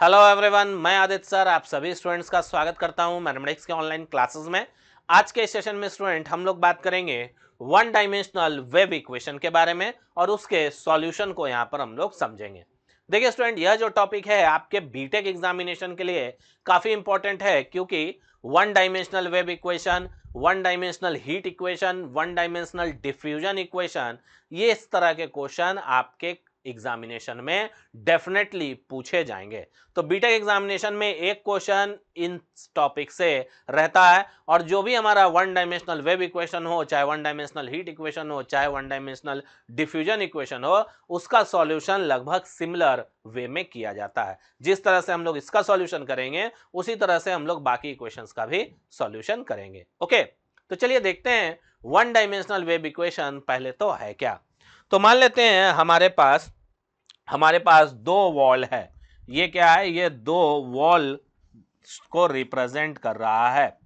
Hello everyone, मैं Aditya sir आप सभी स्टूडेंट्स का स्वागत करता हूं मैथमेटिक्स के ऑनलाइन क्लासेस में। आज के सेशन में स्टूडेंट हम लोग बात करेंगे वन डायमेंशनल वेव इक्वेशन के बारे में और उसके सॉल्यूशन को यहां पर हम लोग समझेंगे। देखिए स्टूडेंट, यह जो टॉपिक है आपके बीटेक एग्जामिनेशन के लिए काफी इंपॉर्टेंट है, क्योंकि one dimensional wave equation, one dimensional heat equation, one dimensional diffusion equation, ये इस तरह के क्वेश्चन आपके एग्जामिनेशन में डेफिनेटली पूछे जाएंगे। तो बीटेक एग्जामिनेशन में एक क्वेश्चन इन टॉपिक से रहता है, और जो भी हमारा वन डायमेंशनल वेव इक्वेशन हो, चाहे वन डायमेंशनल हीट इक्वेशन हो, चाहे वन डायमेंशनल डिफ्यूजन इक्वेशन हो, उसका सॉल्यूशन लगभग सिमिलर वे में किया जाता है। जिस तरह से हम लोग इसका सॉल्यूशन करेंगे उसी तरह से हम लोग बाकी इक्वेशंस का भी सॉल्यूशन करेंगे। ओके, तो चलिए देखते हैं वन डायमेंशनल वेव इक्वेशन पहले तो है क्या। तो मान लेते हैं हमारे पास दो वॉल है। ये क्या है? ये दो वॉल को रिप्रेजेंट कर रहा है।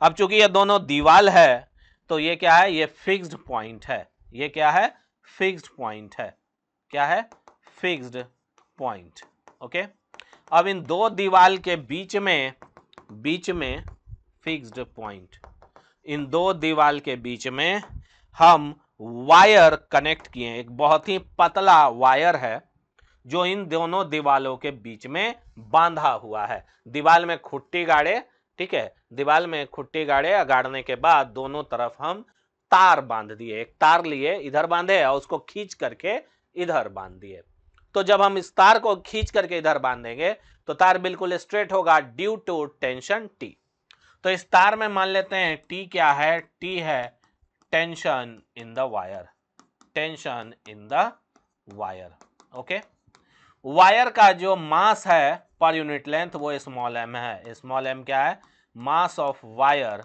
अब चूंकि ये दोनों दीवाल है तो ये क्या है? ये फिक्स्ड पॉइंट है। ये क्या है? फिक्स्ड पॉइंट है। क्या है? Fixed point. ओके, अब इन दो दीवाल के बीच में फिक्स्ड पॉइंट, इन दो दीवाल के बीच में हम वायर कनेक्ट किए हैं। एक बहुत ही पतला वायर है जो इन दोनों दीवालों के बीच में बांधा हुआ है। दीवाल में खुट्टी गाड़े, ठीक है, दीवाल में खुट्टी गाड़े, गाड़ने के बाद दोनों तरफ हम तार बांध दिए। एक तार लिए इधर बांधे और उसको खींच करके इधर बांध दिए। तो जब हम इस तार को खींच करके इधर बांधेंगे तो तार बिल्कुल स्ट्रेट होगा ड्यू टू टेंशन टी। तो इस तार में मान लेते हैं टी क्या है? टी है tension in the wire. Tension in the wire. Okay, wire का जो मास है पर यूनिट लेंथ वो स्मॉल एम है। स्मॉल एम क्या है? Mass of wire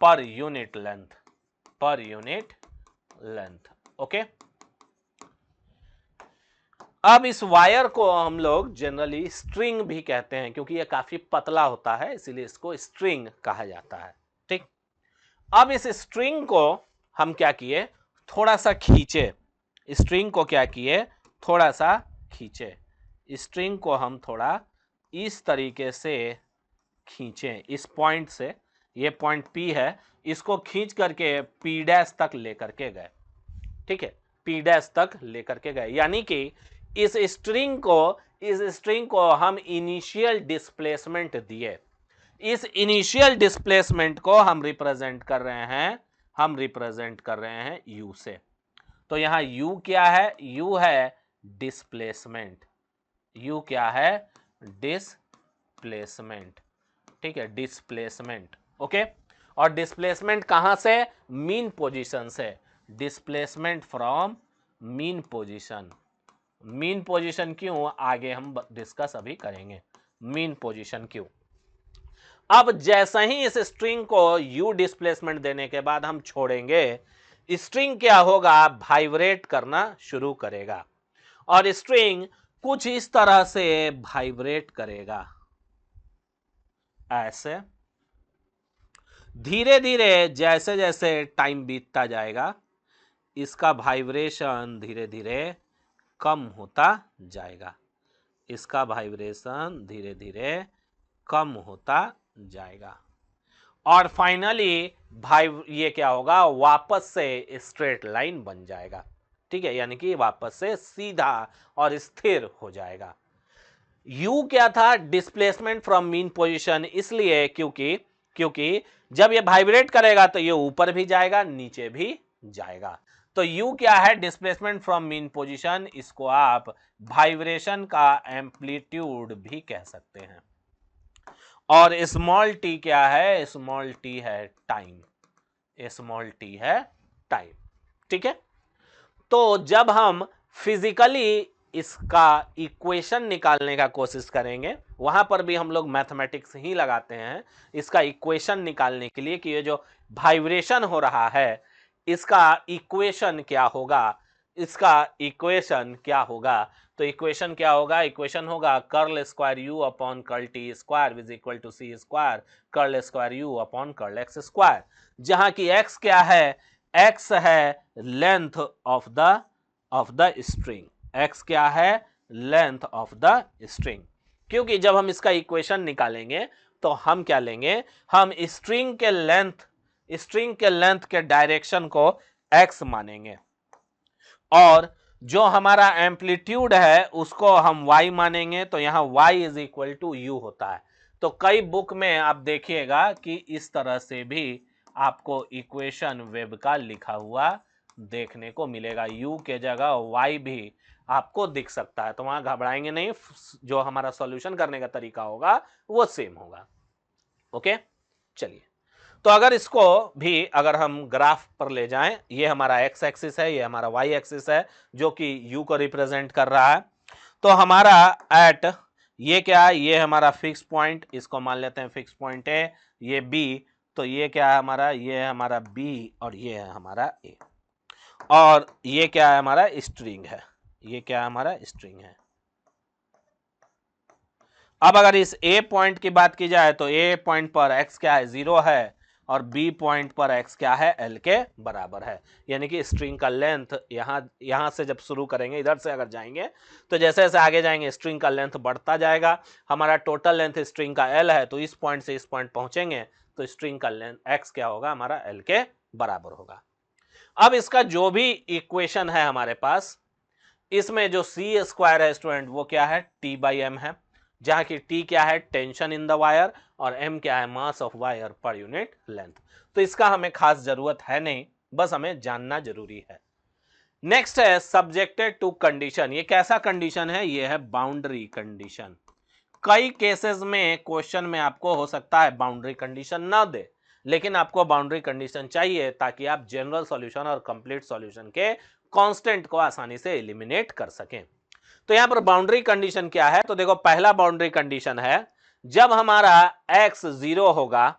per unit length. Per unit length. Okay, अब इस वायर को हम लोग जनरली स्ट्रिंग भी कहते हैं, क्योंकि ये काफी पतला होता है, इसीलिए इसको स्ट्रिंग कहा जाता है। ठीक, अब इस स्ट्रिंग को हम क्या किए? थोड़ा सा खींचे। स्ट्रिंग को क्या किए? थोड़ा सा खींचे। स्ट्रिंग को हम थोड़ा इस तरीके से खींचे, इस पॉइंट से। ये पॉइंट P है, इसको खींच करके P डैश तक लेकर के गए। ठीक है, P डैश तक लेकर के गए, यानी कि इस स्ट्रिंग को हम इनिशियल डिस्प्लेसमेंट दिए। इस इनिशियल डिस्प्लेसमेंट को हम रिप्रेजेंट कर रहे हैं U से। तो यहां U क्या है? U है डिस्प्लेसमेंट। U क्या है? डिस्प्लेसमेंट। ठीक है, डिस्प्लेसमेंट। ओके, और डिस्प्लेसमेंट कहां से? मीन पोजीशन से। Displacement from mean position. Mean position क्यों? आगे हम डिस्कस अभी करेंगे मीन पोजीशन क्यों। अब जैसा ही इस स्ट्रिंग को U डिस्प्लेसमेंट देने के बाद हम छोड़ेंगे, स्ट्रिंग क्या होगा? वाइब्रेट करना शुरू करेगा, और स्ट्रिंग कुछ इस तरह से वाइब्रेट करेगा। ऐसे धीरे धीरे जैसे जैसे टाइम बीतता जाएगा इसका वाइब्रेशन धीरे धीरे कम होता जाएगा। इसका वाइब्रेशन धीरे धीरे कम होता जाएगा, और फाइनली ये क्या होगा? वापस से स्ट्रेट लाइन बन जाएगा। ठीक है, यानी कि वापस से सीधा और स्थिर हो जाएगा। U क्या था? डिस्प्लेसमेंट फ्रॉम मीन पोजीशन, इसलिए क्योंकि जब ये वाइब्रेट करेगा तो ये ऊपर भी जाएगा, नीचे भी जाएगा। तो U क्या है? Displacement from mean position. इसको आप वाइब्रेशन का एम्पलीट्यूड भी कह सकते हैं। और स्मॉल t क्या है? स्मॉल t है टाइम। स्मॉल t है टाइम। ठीक है, तो जब हम फिजिकली इसका इक्वेशन निकालने का कोशिश करेंगे, वहां पर भी हम लोग मैथमेटिक्स ही लगाते हैं इसका इक्वेशन निकालने के लिए, कि ये जो वाइब्रेशन हो रहा है इसका इक्वेशन क्या होगा। इसका इक्वेशन क्या होगा? तो इक्वेशन क्या होगा? इक्वेशन होगा curl square U upon curl T square is equal to C square curl square U upon curl X square, जहां की X क्या है? X है length of the string. X क्या है? Length of the string. क्योंकि जब हम इसका इक्वेशन निकालेंगे तो हम क्या लेंगे, हम स्ट्रिंग के लेंथ के डायरेक्शन को x मानेंगे और जो हमारा एम्पलीट्यूड है उसको हम y मानेंगे, तो यहां y is equal to U होता है। तो कई बुक में आप देखिएगा कि इस तरह से भी आपको इक्वेशन वेब का लिखा हुआ देखने को मिलेगा, u के जगह y भी आपको दिख सकता है, तो वहां घबराएंगे नहीं, जो हमारा सॉल्यूशन करने का तरीका होगा वो सेम होगा। ओके, चलिए, तो अगर इसको भी अगर हम ग्राफ पर ले जाएं, ये हमारा x एक्सिस है, ये हमारा y एक्सिस है जो कि u को रिप्रेजेंट कर रहा है, तो हमारा एट ये क्या है, ये हमारा फिक्स पॉइंट, इसको मान लेते हैं फिक्स पॉइंट है, ये b, तो ये क्या है हमारा, ये है हमारा b और ये है हमारा a, और ये क्या है हमारा स्ट्रिंग है, ये क्या है हमारा स्ट्रिंग है। अब अगर इस a पॉइंट की बात की जाए तो a पॉइंट पर x क्या है, 0 है, और b पॉइंट पर x क्या है, l के बराबर है। यानी कि स्ट्रिंग का लेंथ यहां से जब शुरू करेंगे, इधर से अगर जाएंगे तो जैसे जैसे आगे जाएंगे स्ट्रिंग का लेंथ बढ़ता जाएगा। हमारा टोटल लेंथ स्ट्रिंग का l है, तो इस पॉइंट से इस पॉइंट पहुंचेंगे तो स्ट्रिंग का लेंथ x क्या होगा, हमारा l के बराबर होगा। अब इसका जो भी इक्वेशन है हमारे पास, इसमें जो सी स्क्वायर है स्टूडेंट वो क्या है, टी बाई एम है, जहां की टी क्या है, टेंशन इन द वायर, और एम क्या है, mass of wire per unit length. तो इसका हमें खास जरूरत है नहीं, बस हमें जानना जरूरी है। नेक्स्ट है सब्जेक्टेड टू कंडीशन। ये कैसा कंडीशन है, ये है बाउंड्री कंडीशन। कई केसेस में क्वेश्चन में आपको हो सकता है बाउंड्री कंडीशन ना दे, लेकिन आपको बाउंड्री कंडीशन चाहिए ताकि आप जनरल सॉल्यूशन और कंप्लीट सॉल्यूशन के कांस्टेंट को आसानी से एलिमिनेट कर सकें। तो यहां पर बाउंड्री कंडीशन क्या है, तो देखो पहला बाउंड्री कंडीशन है जब हमारा x 0 होगा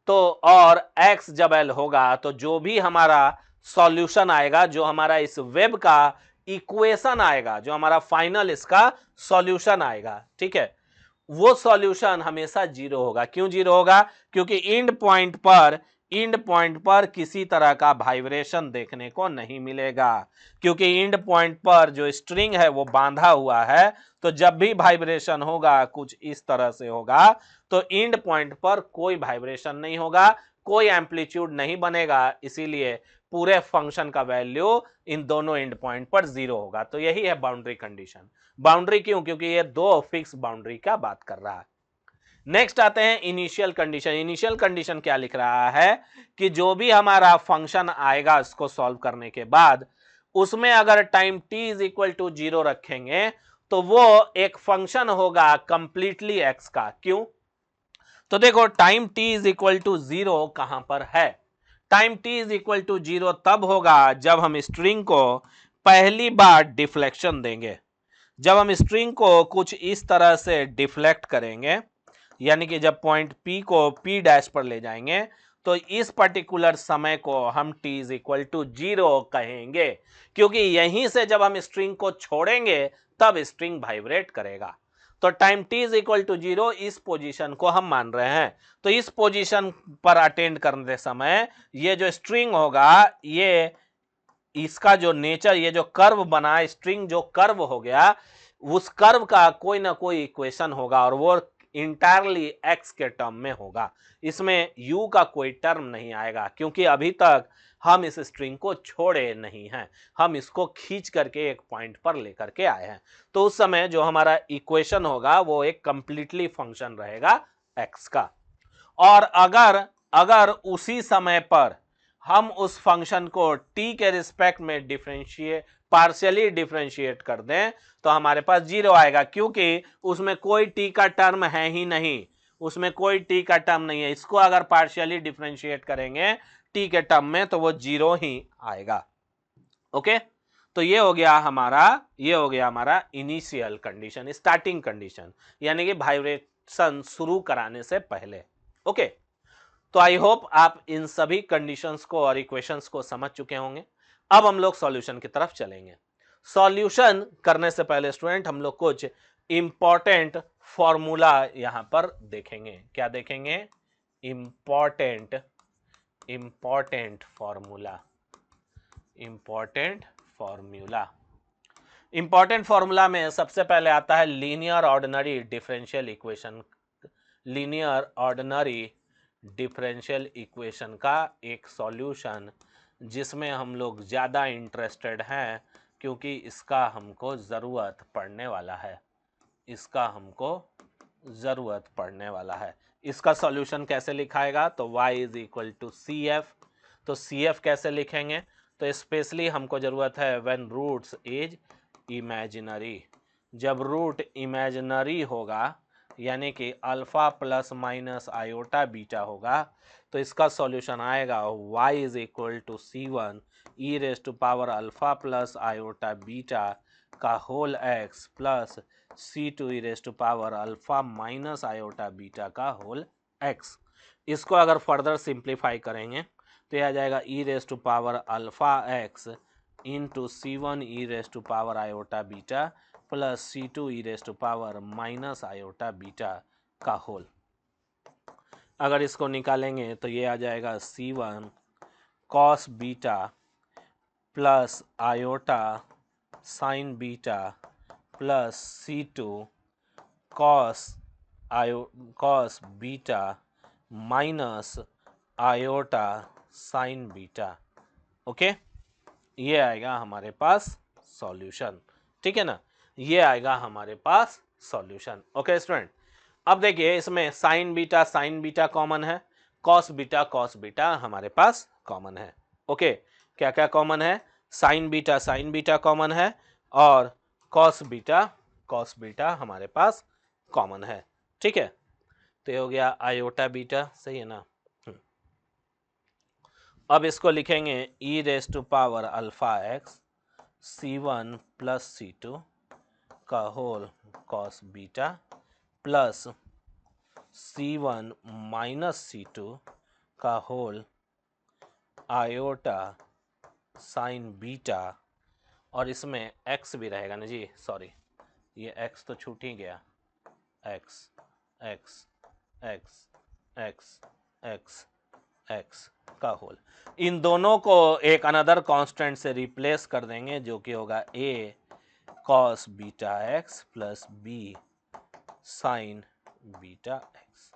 तो और x जब l होगा तो जो भी हमारा सॉल्यूशन आएगा, जो हमारा इस वेब का इक्वेशन आएगा, जो हमारा फाइनल इसका सॉल्यूशन आएगा, ठीक है, वो सॉल्यूशन हमेशा 0 होगा। क्यों 0 होगा, क्योंकि इंड पॉइंट पर किसी तरह का वाइब्रेशन देखने को नहीं मिलेगा, क्योंकि इंड पॉइंट पर जो स्ट्रिंग है वो बांधा हुआ है, तो जब भी वाइब्रेशन होगा कुछ इस तरह से होगा, तो इंड पॉइंट पर कोई वाइब्रेशन नहीं होगा, कोई एम्पलीट्यूड नहीं बनेगा, इसीलिए पूरे फंक्शन का वैल्यू इन दोनों एंड पॉइंट पर 0 होगा। तो यही है बाउंड्री कंडीशन। बाउंड्री क्यों, क्योंकि ये दो फिक्स बाउंड्री का बात कर रहा है। नेक्स्ट आते हैं इनिशियल कंडीशन। इनिशियल कंडीशन क्या लिख रहा है कि जो भी हमारा फंक्शन आएगा इसको सॉल्व करने के बाद, उसमें अगर time t is equal to 0 रखेंगे तो वो एक फंक्शन होगा कंप्लीटली x का। क्यों, तो देखो time t is equal to 0 कहां पर है, time t is equal to 0 तब होगा जब हम स्ट्रिंग को पहली बार डिफ्लेक्शन देंगे। जब हम स्ट्रिंग को कुछ इस तरह से डिफ्लेक्ट करेंगे, यानी कि जब पॉइंट P को P डैश पर ले जाएंगे, तो इस पर्टिकुलर समय को हम t इज इक्वल टू 0 कहेंगे, क्योंकि यहीं से जब हम स्ट्रिंग को छोड़ेंगे तब स्ट्रिंग वाइब्रेट करेगा। तो time t is equal to 0 इस पोजीशन को हम मान रहे हैं। तो इस पोजीशन पर अटेंड करते समय ये जो स्ट्रिंग होगा, ये इसका जो नेचर, ये जो कर्व बना, स्ट्रिंग जो कर्व हो गया, उस कर्व का कोई ना कोई इक्वेशन होगा और वो इंटायरली x के टर्म में होगा। इसमें u का कोई टर्म नहीं आएगा, क्योंकि अभी तक हम इस स्ट्रिंग को छोड़े नहीं हैं, हम इसको खींच करके एक पॉइंट पर लेकर के आए हैं। तो उस समय जो हमारा इक्वेशन होगा वो एक कंप्लीटली फंक्शन रहेगा x का। और अगर उसी समय पर हम उस फंक्शन को t के रिस्पेक्ट में पार्शियली डिफरेंशिएट कर दें तो हमारे पास 0 आएगा, क्योंकि उसमें कोई t का टर्म है ही नहीं, उसमें कोई t का टर्म नहीं है। इसको अगर पार्शियली डिफरेंशिएट करेंगे t के टर्म में तो वो 0 ही आएगा। ओके, तो ये हो गया हमारा इनिशियल कंडीशन, स्टार्टिंग कंडीशन, यानी कि वाइब्रेशन शुरू कराने से पहले। ओके, तो आई होप आप इन सभी कंडीशंस को और इक्वेशंस को समझ चुके होंगे। अब हम लोग सॉल्यूशन की तरफ चलेंगे। सॉल्यूशन करने से पहले स्टूडेंट हम लोग कुछ इंपॉर्टेंट फॉर्मूला यहां पर देखेंगे। क्या देखेंगे, इंपॉर्टेंट फॉर्मूला। इंपॉर्टेंट फॉर्मूला में सबसे पहले आता है linear ordinary differential equation. Linear ordinary differential equation का एक सॉल्यूशन जिसमें हम लोग ज़्यादा इंटरेस्टेड हैं क्योंकि इसका हमको ज़रूरत पड़ने वाला है। इसका हमको ज़रूरत पड़ने वाला है। इसका सॉल्यूशन कैसे लिखाएगा? तो y is equal to C F. तो सी एफ कैसे लिखेंगे? तो स्पेशली हमको ज़रूरत है व्हेन रूट्स इज इमेजिनरी। जब रूट इमेजिनरी होगा यानी कि alpha plus minus iota beta होगा तो इसका सॉल्यूशन आएगा y is equal to c one e raise to power alpha plus iota beta का whole x plus c two e raise to power alpha minus iota beta का whole x। इसको अगर further simplify करेंगे तो यह आ जाएगा e raise to power alpha x into c one e raise to power iota beta plus c two e raise to power minus iota beta का whole. अगर इसको निकालेंगे तो ये आ जाएगा c one cos beta plus iota sine beta plus c two cos beta minus iota sine beta. Okay, ये आएगा हमारे पास सॉल्यूशन। ठीक है ना, ये आएगा हमारे पास सॉल्यूशन। ओके स्टूडेंट, अब देखिए इसमें साइन बीटा कॉमन है, कॉस बीटा हमारे पास कॉमन है। ओके, क्या क्या कॉमन है? साइन बीटा कॉमन है और कॉस बीटा हमारे पास कॉमन है। ठीक है, तो ये हो गया आयोटा बीटा, सही है ना। अब इसको लिखेंगे e raise to power alpha x c one plus c two का whole cos beta plus c one minus c two का होल आयोटा साइन बीटा, और इसमें x भी रहेगा ना जी, सॉरी ये x तो छूट ही गया, x x x x x x का होल। इन दोनों को एक अनदर कांस्टेंट से रिप्लेस कर देंगे जो कि होगा a cos beta x plus b sign beta x।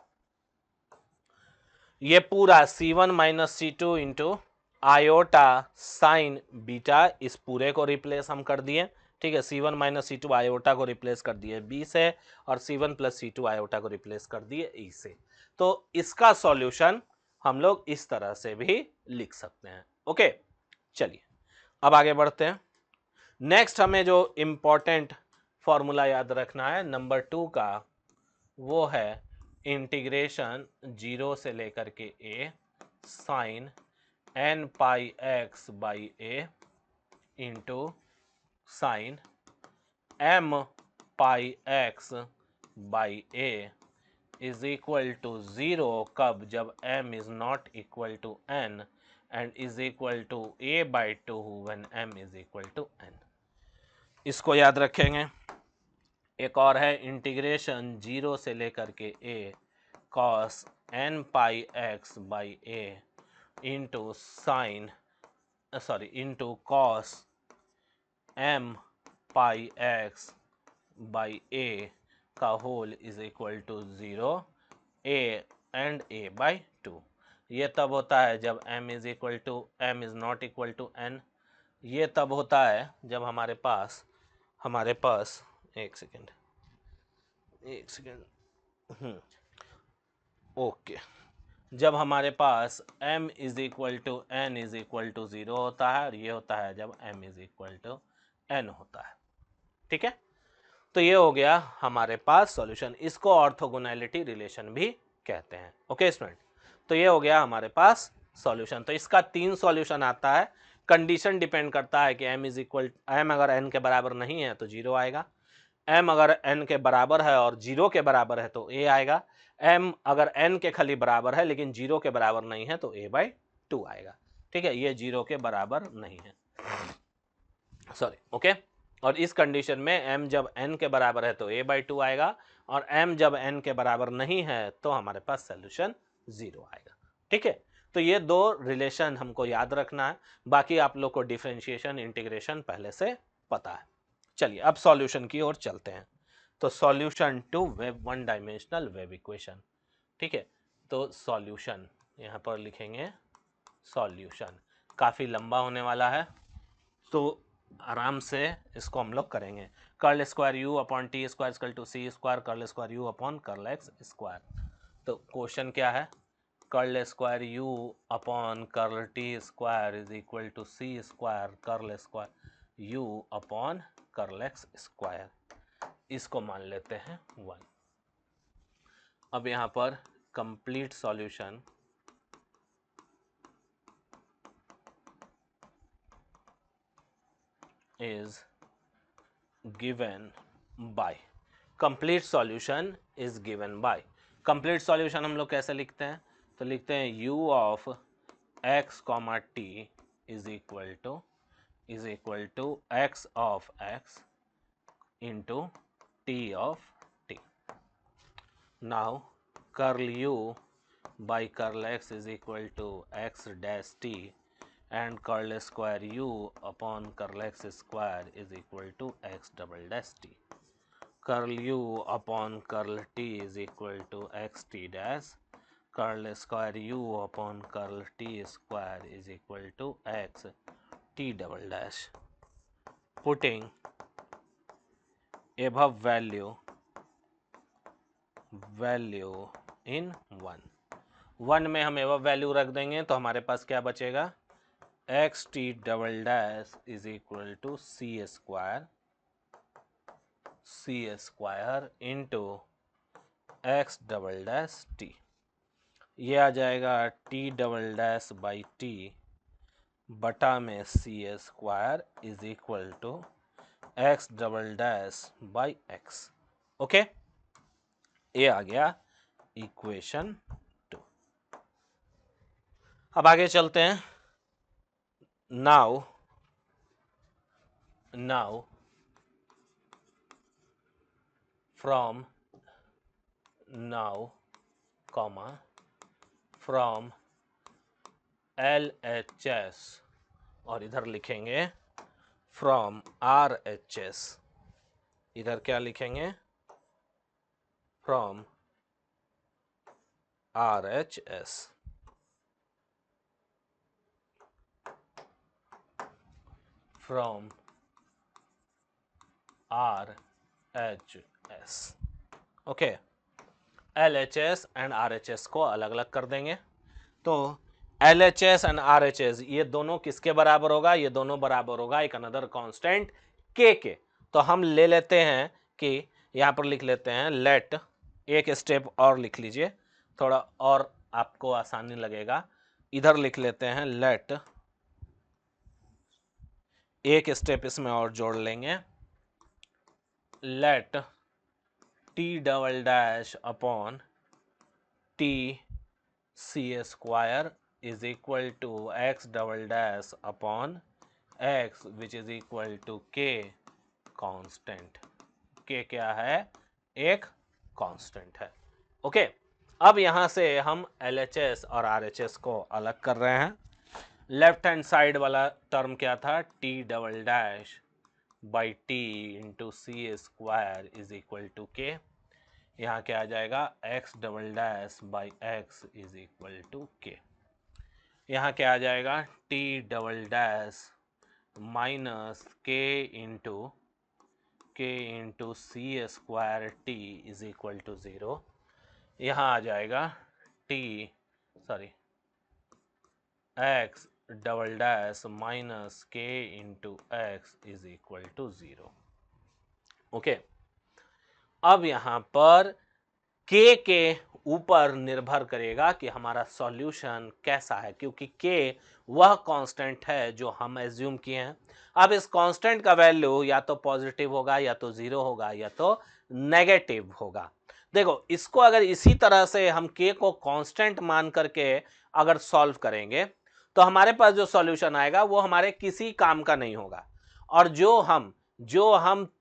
ये पूरा c1 minus c2 into iota sine beta, इस पूरे को रिप्लेस हम कर दिए। ठीक है, c1 माइनस c2 आयोटा को रिप्लेस कर दिए b से और c1 प्लस c2 आयोटा को रिप्लेस कर दिए e से। तो इसका सॉल्यूशन हम लोग इस तरह से भी लिख सकते हैं। ओके, चलिए अब आगे बढ़ते हैं। नेक्स्ट हमें जो इंपॉर्टेंट फॉर्मूला याद रखना है नंबर 2 का, वो है इंटीग्रेशन 0 से लेकर के a sine n pi x by a into sine m pi x by a is equal to 0 कब? जब m is not equal to n and is equal to a by 2 when m is equal to n। इसको याद रखेंगे। एक और है integration 0 से लेकर के a cos n pi x by a into sine into cos m pi x by a का whole is equal to 0 a and a by 2। ये तब होता है जब m is not equal to n। ये तब होता है जब हमारे पास एक सेकेंड ओके, जब हमारे पास m is equal to n is equal to 0 होता है, और ये होता है जब m is equal to n होता है। ठीक है, तो ये हो गया हमारे पास सॉल्यूशन। इसको ऑर्थोगोनैलिटी रिलेशन भी कहते हैं। ओके स्टूडेंट, तो ये हो गया हमारे पास सॉल्यूशन। तो इसका 3 सॉल्यूशन आता है। कंडीशन डिपेंड करता है कि m अगर n के बराबर नहीं है तो 0 आएगा, m अगर n के बराबर है और 0 के बराबर है तो a आएगा, m अगर n के खाली बराबर है लेकिन 0 के बराबर नहीं है तो a बाई 2 आएगा। ठीक है, ये 0 के बराबर नहीं है, सॉरी। ओके, और इस कंडीशन में m जब n के बराबर है तो a बाई 2 आएगा, और m जब n के बराबर नहीं है तो हमारे पास सोल्यूशन 0 आएगा। ठीक है, तो ये 2 रिलेशन हमको याद रखना है। बाकी आप लोग को डिफरेंशिएशन इंटीग्रेशन पहले से पता है। चलिए अब सॉल्यूशन की ओर चलते हैं। तो solution to wave one dimensional wave equation, ठीक है। तो सॉल्यूशन यहाँ पर लिखेंगे, सॉल्यूशन काफ़ी लंबा होने वाला है तो आराम से इसको हम लोग करेंगे। Curl square u upon t square equal to c square curl square u upon curl x square. तो क्वेश्चन क्या है, curl square u upon curl t square is equal to c square curl square u upon curl x square, इसको मान लेते हैं 1। अब यहाँ पर complete solution is given by, complete solution is given by, complete solution हम लोग कैसे लिखते हैं, तो लिखते हैं u of x comma t is equal to x of x into t of t. Now curl u by curl x is equal to x dash t and curl square u upon curl x square is equal to x double dash t. Curl u upon curl t is equal to x t dash, curl square u upon curl t square is equal to x t double dash. Putting above value in 1 में हम above value रख देंगे तो हमारे पास क्या बचेगा, x t double dash is equal to c square into x double dash t. ये आ जाएगा t double dash by t बटा में c square is equal to x double dash by x. Okay, ये आ गया इक्वेशन 2। अब आगे चलते हैं। Now from LHS और इधर लिखेंगे from RHS, इधर क्या लिखेंगे from RHS। from RHS, okay. LHS and RHS को अलग अलग कर देंगे। तो LHS एंड RHS ये दोनों किसके बराबर होगा, ये दोनों बराबर होगा एक अनदर कांस्टेंट K के। तो हम ले लेते हैं कि यहाँ पर लिख लेते हैं लेट, एक स्टेप और लिख लीजिए थोड़ा और आपको आसानी लगेगा। इधर लिख लेते हैं लेट, एक स्टेप इसमें और जोड़ लेंगे, let t double dash upon t c square is equal to x double dash upon x which is equal to k constant. K क्या है, एक कांस्टेंट है। ओके, अब यहां से हम LHS और RHS को अलग कर रहे हैं। लेफ्ट हैंड साइड वाला टर्म क्या था, t double dash by t into c square is equal to k. यहाँ क्या आ जाएगा, x double dash by x is equal to k. यहाँ क्या आ जाएगा, t double dash minus k into c square t is equal to 0। यहाँ आ जाएगा x double dash minus k into x is equal to 0। Okay, अब यहां पर के ऊपर निर्भर करेगा कि हमारा सॉल्यूशन कैसा है, क्योंकि के वह कांस्टेंट है जो हम एज्यूम किए हैं। अब इस कांस्टेंट का वैल्यू या तो पॉजिटिव होगा या तो 0 होगा या तो नेगेटिव होगा। देखो, इसको अगर इसी तरह से हम के को कांस्टेंट मान करके अगर सॉल्व करेंगे तो हमारे पास जो सॉल्यूशन आएगा वो हमारे किसी काम का नहीं होगा। और जो हम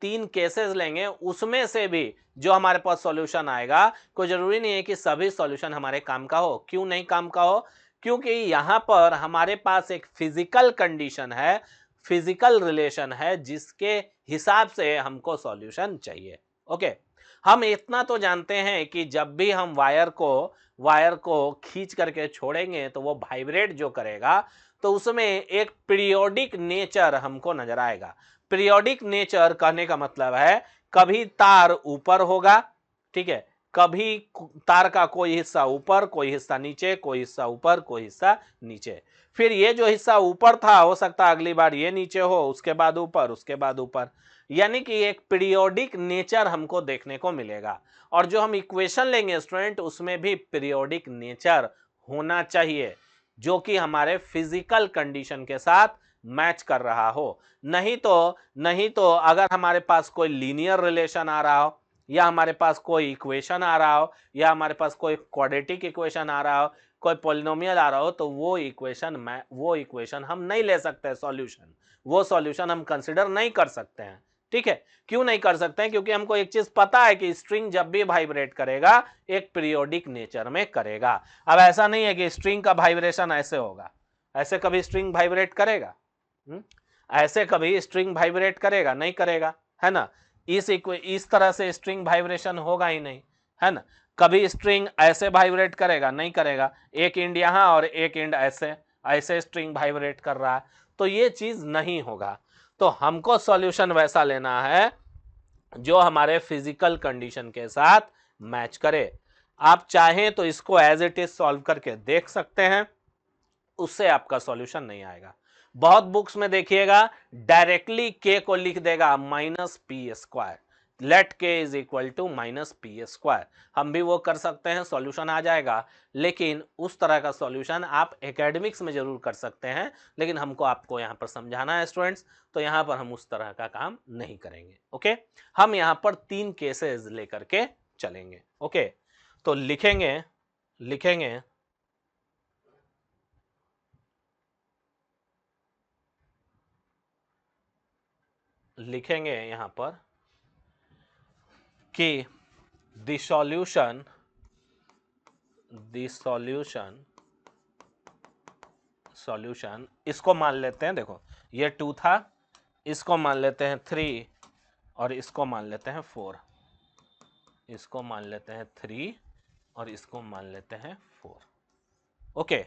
3 केसेस लेंगे उसमें से भी जो हमारे पास सॉल्यूशन आएगा, कोई जरूरी नहीं है कि सभी सॉल्यूशन हमारे काम का हो। क्यों नहीं काम का हो, क्योंकि यहां पर हमारे पास एक फिजिकल कंडीशन है। फिजिकल रिलेशन है जिसके हिसाब से हमको सॉल्यूशन चाहिए। ओके, हम इतना तो जानते हैं कि जब भी हम वायर को खींच करके छोड़ेंगे तो वो वाइब्रेट जो करेगा तो उसमें एक पीरियोडिक नेचर हमको नजर आएगा। पीरियोडिक नेचर कहने का मतलब है कभी तार ऊपर होगा, ठीक है, कभी तार का कोई हिस्सा ऊपर, कोई हिस्सा नीचे, कोई हिस्सा ऊपर, कोई हिस्सा नीचे। फिर ये जो हिस्सा ऊपर था हो सकता है अगली बार ये नीचे हो, उसके बाद ऊपर, उसके बाद ऊपर, यानी कि एक पीरियोडिक नेचर हमको देखने को मिलेगा। और जो हम इक्वेशन लेंगे स्टूडेंट उसमें भी पीरियोडिक नेचर होना चाहिए जो कि हमारे फिजिकल कंडीशन के साथ मैच कर रहा हो। नहीं तो अगर हमारे पास कोई लीनियर रिलेशन आ रहा हो या हमारे पास कोई इक्वेशन आ रहा हो या हमारे पास कोई क्वाड्रेटिक इक्वेशन आ रहा हो, कोई पॉलिनोमियल आ रहा हो, तो वो इक्वेशन हम नहीं ले सकते सॉल्यूशन, वो सॉल्यूशन हम कंसिडर नहीं कर सकते हैं। ठीक है, क्यों नहीं कर सकते हैं? क्योंकि हमको एक चीज पता है कि स्ट्रिंग जब भी वाइब्रेट करेगा एक पीरियोडिक नेचर में करेगा। अब ऐसा नहीं है कि स्ट्रिंग का वाइब्रेशन ऐसे होगा, ऐसे कभी स्ट्रिंग वाइब्रेट करेगा? ऐसे कभी स्ट्रिंग वाइब्रेट करेगा? नहीं करेगा, है ना। इस तरह से स्ट्रिंग वाइब्रेशन होगा ही नहीं, है ना। कभी स्ट्रिंग ऐसे वाइब्रेट करेगा? नहीं करेगा। एक एंड यहां और एक एंड ऐसे, ऐसे स्ट्रिंग वाइब्रेट कर रहा है, तो ये चीज नहीं होगा। तो हमको सॉल्यूशन वैसा लेना है जो हमारे फिजिकल कंडीशन के साथ मैच करे। आप चाहें तो इसको एज इट इज सॉल्व करके देख सकते हैं, उससे आपका सॉल्यूशन नहीं आएगा। बहुत बुक्स में देखिएगा डायरेक्टली के को लिख देगा minus p square, let k is equal to minus p square. हम भी वो कर सकते हैं, सॉल्यूशन आ जाएगा, लेकिन उस तरह का सॉल्यूशन आप एकेडमिक्स में जरूर कर सकते हैं, लेकिन हमको आपको यहाँ पर समझाना है स्टूडेंट्स, तो यहाँ पर हम उस तरह का काम नहीं करेंगे। ओके, हम यहाँ पर 3 केसेस लेकर के चलेंगे। ओके, तो लिखेंगे यहां पर कि the solution इसको मान लेते हैं, देखो ये 2 था, इसको मान लेते हैं 3 और इसको मान लेते हैं 4, इसको मान लेते हैं 3 और इसको मान लेते हैं 4। ओके,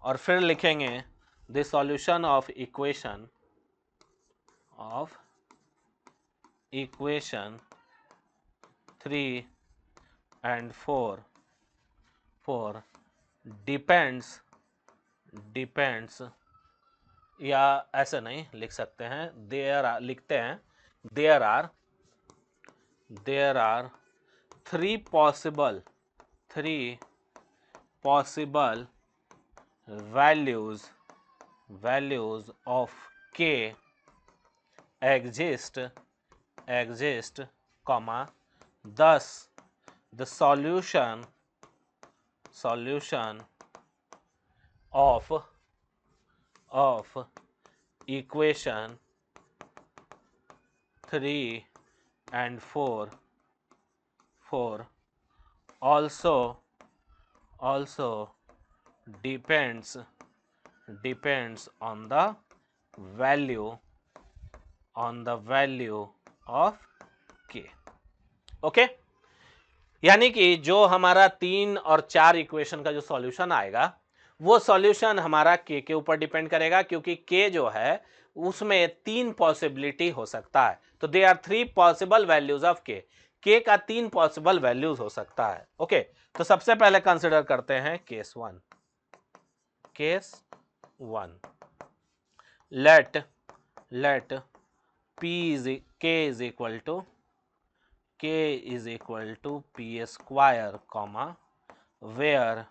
और फिर लिखेंगे the solution of equation 3 and 4 depends, या ऐसे नहीं लिख सकते हैं, लिखते हैं there are 3 possible values of k exist, comma, thus the solution of equation 3 and 4 also depends on the value of k। Okay, यानी कि जो हमारा 3 और 4 इक्वेशन का जो सॉल्यूशन आएगा वो सॉल्यूशन हमारा के ऊपर डिपेंड करेगा, क्योंकि के जो है उसमें 3 पॉसिबिलिटी हो सकता है। तो they are 3 possible values of k का 3 पॉसिबल वैल्यूज हो सकता है। ओके, तो सबसे पहले कंसिडर करते हैं केस 1। लेट k is equal to p square, comma, where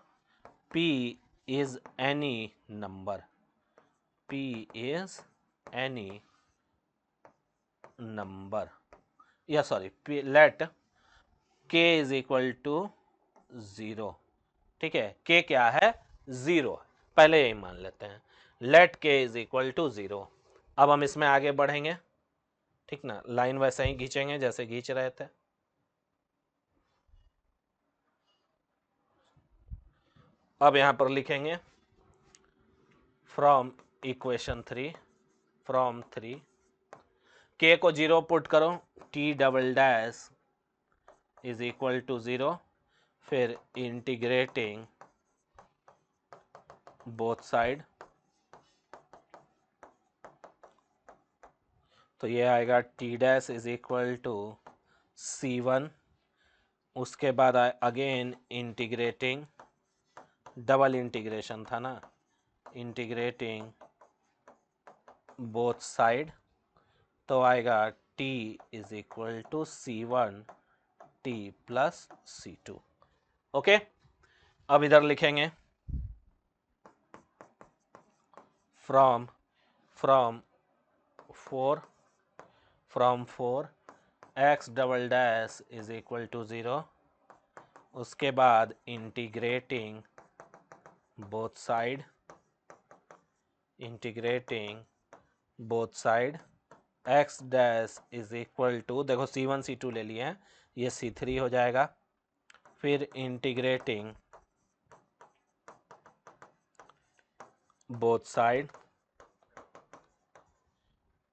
p is any number, let k is equal to 0। ठीक है, k क्या है? 0, पहले यही मान लेते हैं, let k is equal to 0। अब हम इसमें आगे बढ़ेंगे, ठीक ना, लाइन वैसे ही खींचेंगे जैसे खींच रहे थे। अब यहां पर लिखेंगे फ्रॉम इक्वेशन 3 फ्रॉम 3, के को 0 पुट करो, t double dash is equal to 0, फिर इंटीग्रेटिंग बोथ साइड, तो ये आएगा t dash is equal to C1, उसके बाद अगेन इंटीग्रेटिंग, डबल इंटीग्रेशन था ना, इंटीग्रेटिंग बोथ साइड, तो आएगा t is equal to C1 t plus C2। Okay, अब इधर लिखेंगे from 4 x double dash is equal to 0, उसके बाद integrating both side, x dash is equal to, देखो C1 C2 ले लिए हैं, ये C3 हो जाएगा, फिर integrating both side,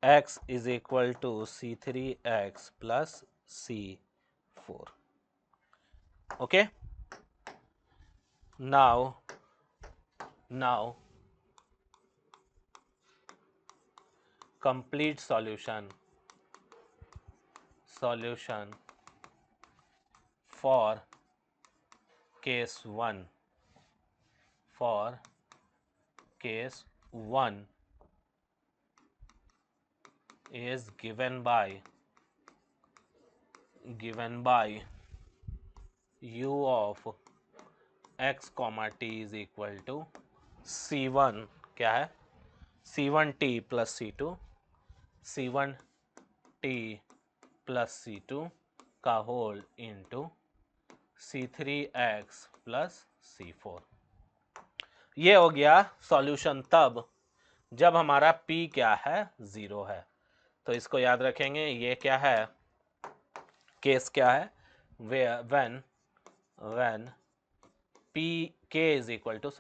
x is equal to C3x plus C4। Okay, now complete solution for case 1 is given by u of x comma t is equal to C1 क्या है, C1t plus C2, C1t plus C2 का whole into C3x plus C4। ये हो गया solution तब जब हमारा P क्या है, 0 है। तो इसको याद रखेंगे, ये क्या है, केस क्या है, when k is equal to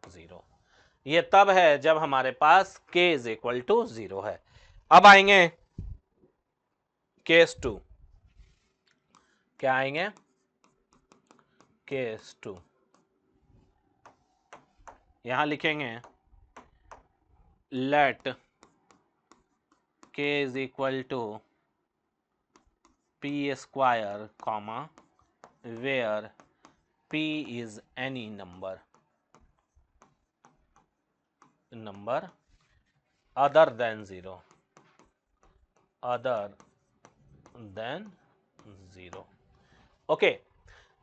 0। ये तब है जब हमारे पास k इज इक्वल टू 0 है। अब आएंगे केस 2, क्या आएंगे, केस 2, यहां लिखेंगे let k is equal to p square comma where p is any number other than 0, okay.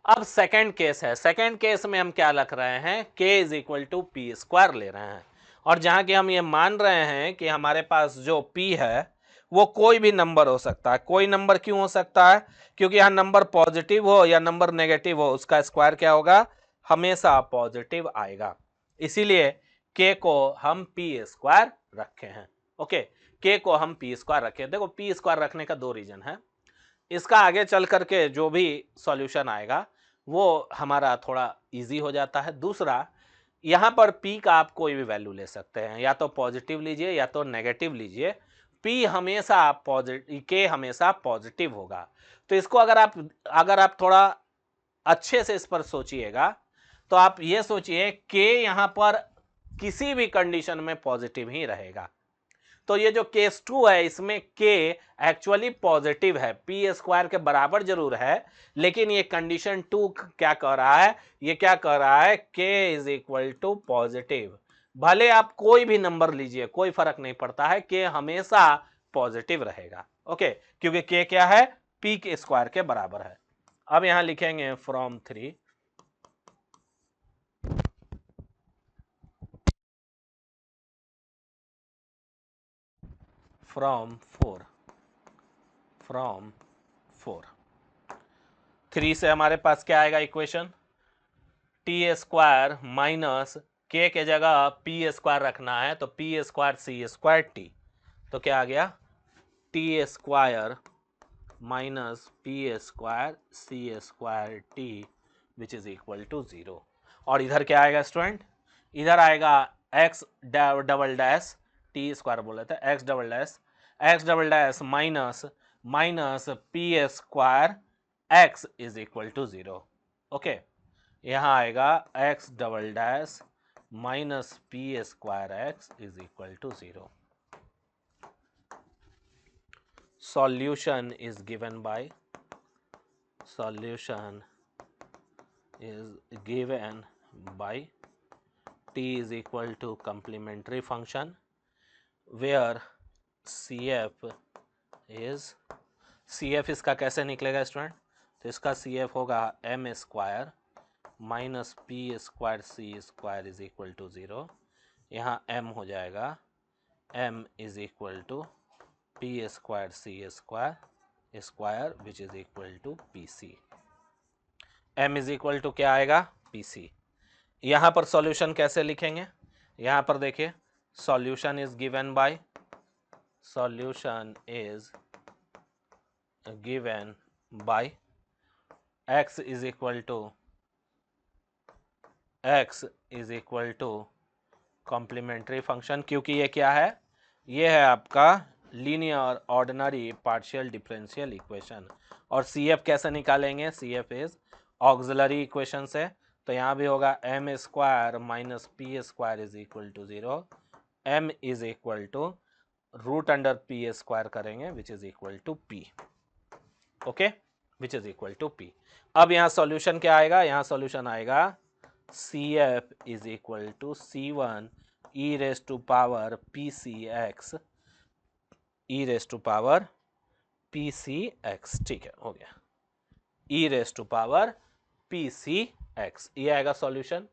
अब सेकंड केस है, सेकंड केस में हम क्या लिख रहे हैं, k is equal to p square ले रहे हैं, और जहां कि हम ये मान रहे हैं कि हमारे पास जो p है वो कोई भी नंबर हो सकता है। कोई नंबर क्यों हो सकता है, क्योंकि यहाँ नंबर पॉजिटिव हो या नंबर नेगेटिव हो, उसका स्क्वायर क्या होगा, हमेशा पॉजिटिव आएगा। इसीलिए k को हम p स्क्वायर रखे हैं। ओके, k को हम p स्क्वायर रखे हैं। देखो p स्क्वायर रखने का दो रीजन है, इसका आगे चल करके जो भी सॉल्यूशन आएगा वो हमारा थोड़ा इजी हो जाता है। दूसरा, यहाँ पर p का आप कोई भी वैल्यू ले सकते हैं, या तो पॉजिटिव लीजिए या तो नेगेटिव लीजिए, p हमेशा पॉजिटिव, k हमेशा पॉजिटिव होगा। तो इसको अगर आप थोड़ा अच्छे से इस पर सोचिएगा तो आप ये सोचिए k यहाँ पर किसी भी कंडीशन में पॉजिटिव ही रहेगा। तो ये जो केस 2 है इसमें k एक्चुअली पॉजिटिव है, p स्क्वायर के बराबर जरूर है, लेकिन ये कंडीशन 2 क्या कह रहा है, ये क्या कह रहा है, k is equal to positive. भले आप कोई भी नंबर लीजिए, कोई फर्क नहीं पड़ता है, k हमेशा पॉजिटिव रहेगा। ओके, क्योंकि k क्या है, p के स्क्वायर के बराबर है। अब यहां लिखेंगे फ्रॉम 3 फ्रॉम 4 3 से हमारे पास क्या आएगा इक्वेशन, टी स्क्वायर माइनस के के जगह पी स्क्वायर रखना है, तो p square c square t, तो क्या आ गया, t square minus p square c square t which is equal to 0। और इधर क्या आएगा स्टूडेंट, इधर आएगा x double dash t square बोले थे, x double dash minus minus p square x is equal to 0। Okay, यहाँ आएगा x double dash minus p square x is equal to 0। Solution is given by t is equal to complementary function where CF इसका कैसे निकलेगा student? तो इसका CF होगा m square minus p square c square is equal to 0। यहाँ m हो जाएगा m is equal to p square c square which is equal to p c. m is equal to क्या आएगा? P c. यहाँ पर solution कैसे लिखेंगे? यहाँ पर देखिए, solution is given by x is equal to complementary function, क्योंकि ये क्या है? ये है आपका linear ordinary partial differential equation. और CF कैसे निकालेंगे? CF इज ऑक्सिलरी इक्वेशन से, तो यहाँ भी होगा m square minus p square is equal to 0। m is equal to root under p square करेंगे which is equal to p। Okay, which is equal to p। अब यहाँ solution क्या आएगा? यहाँ सॉल्यूशन आएगा CF is equal to C1 e raise to power PCX e raise to power PCX। ठीक है, हो गया, e raise to power PCX, ये आएगा सॉल्यूशन।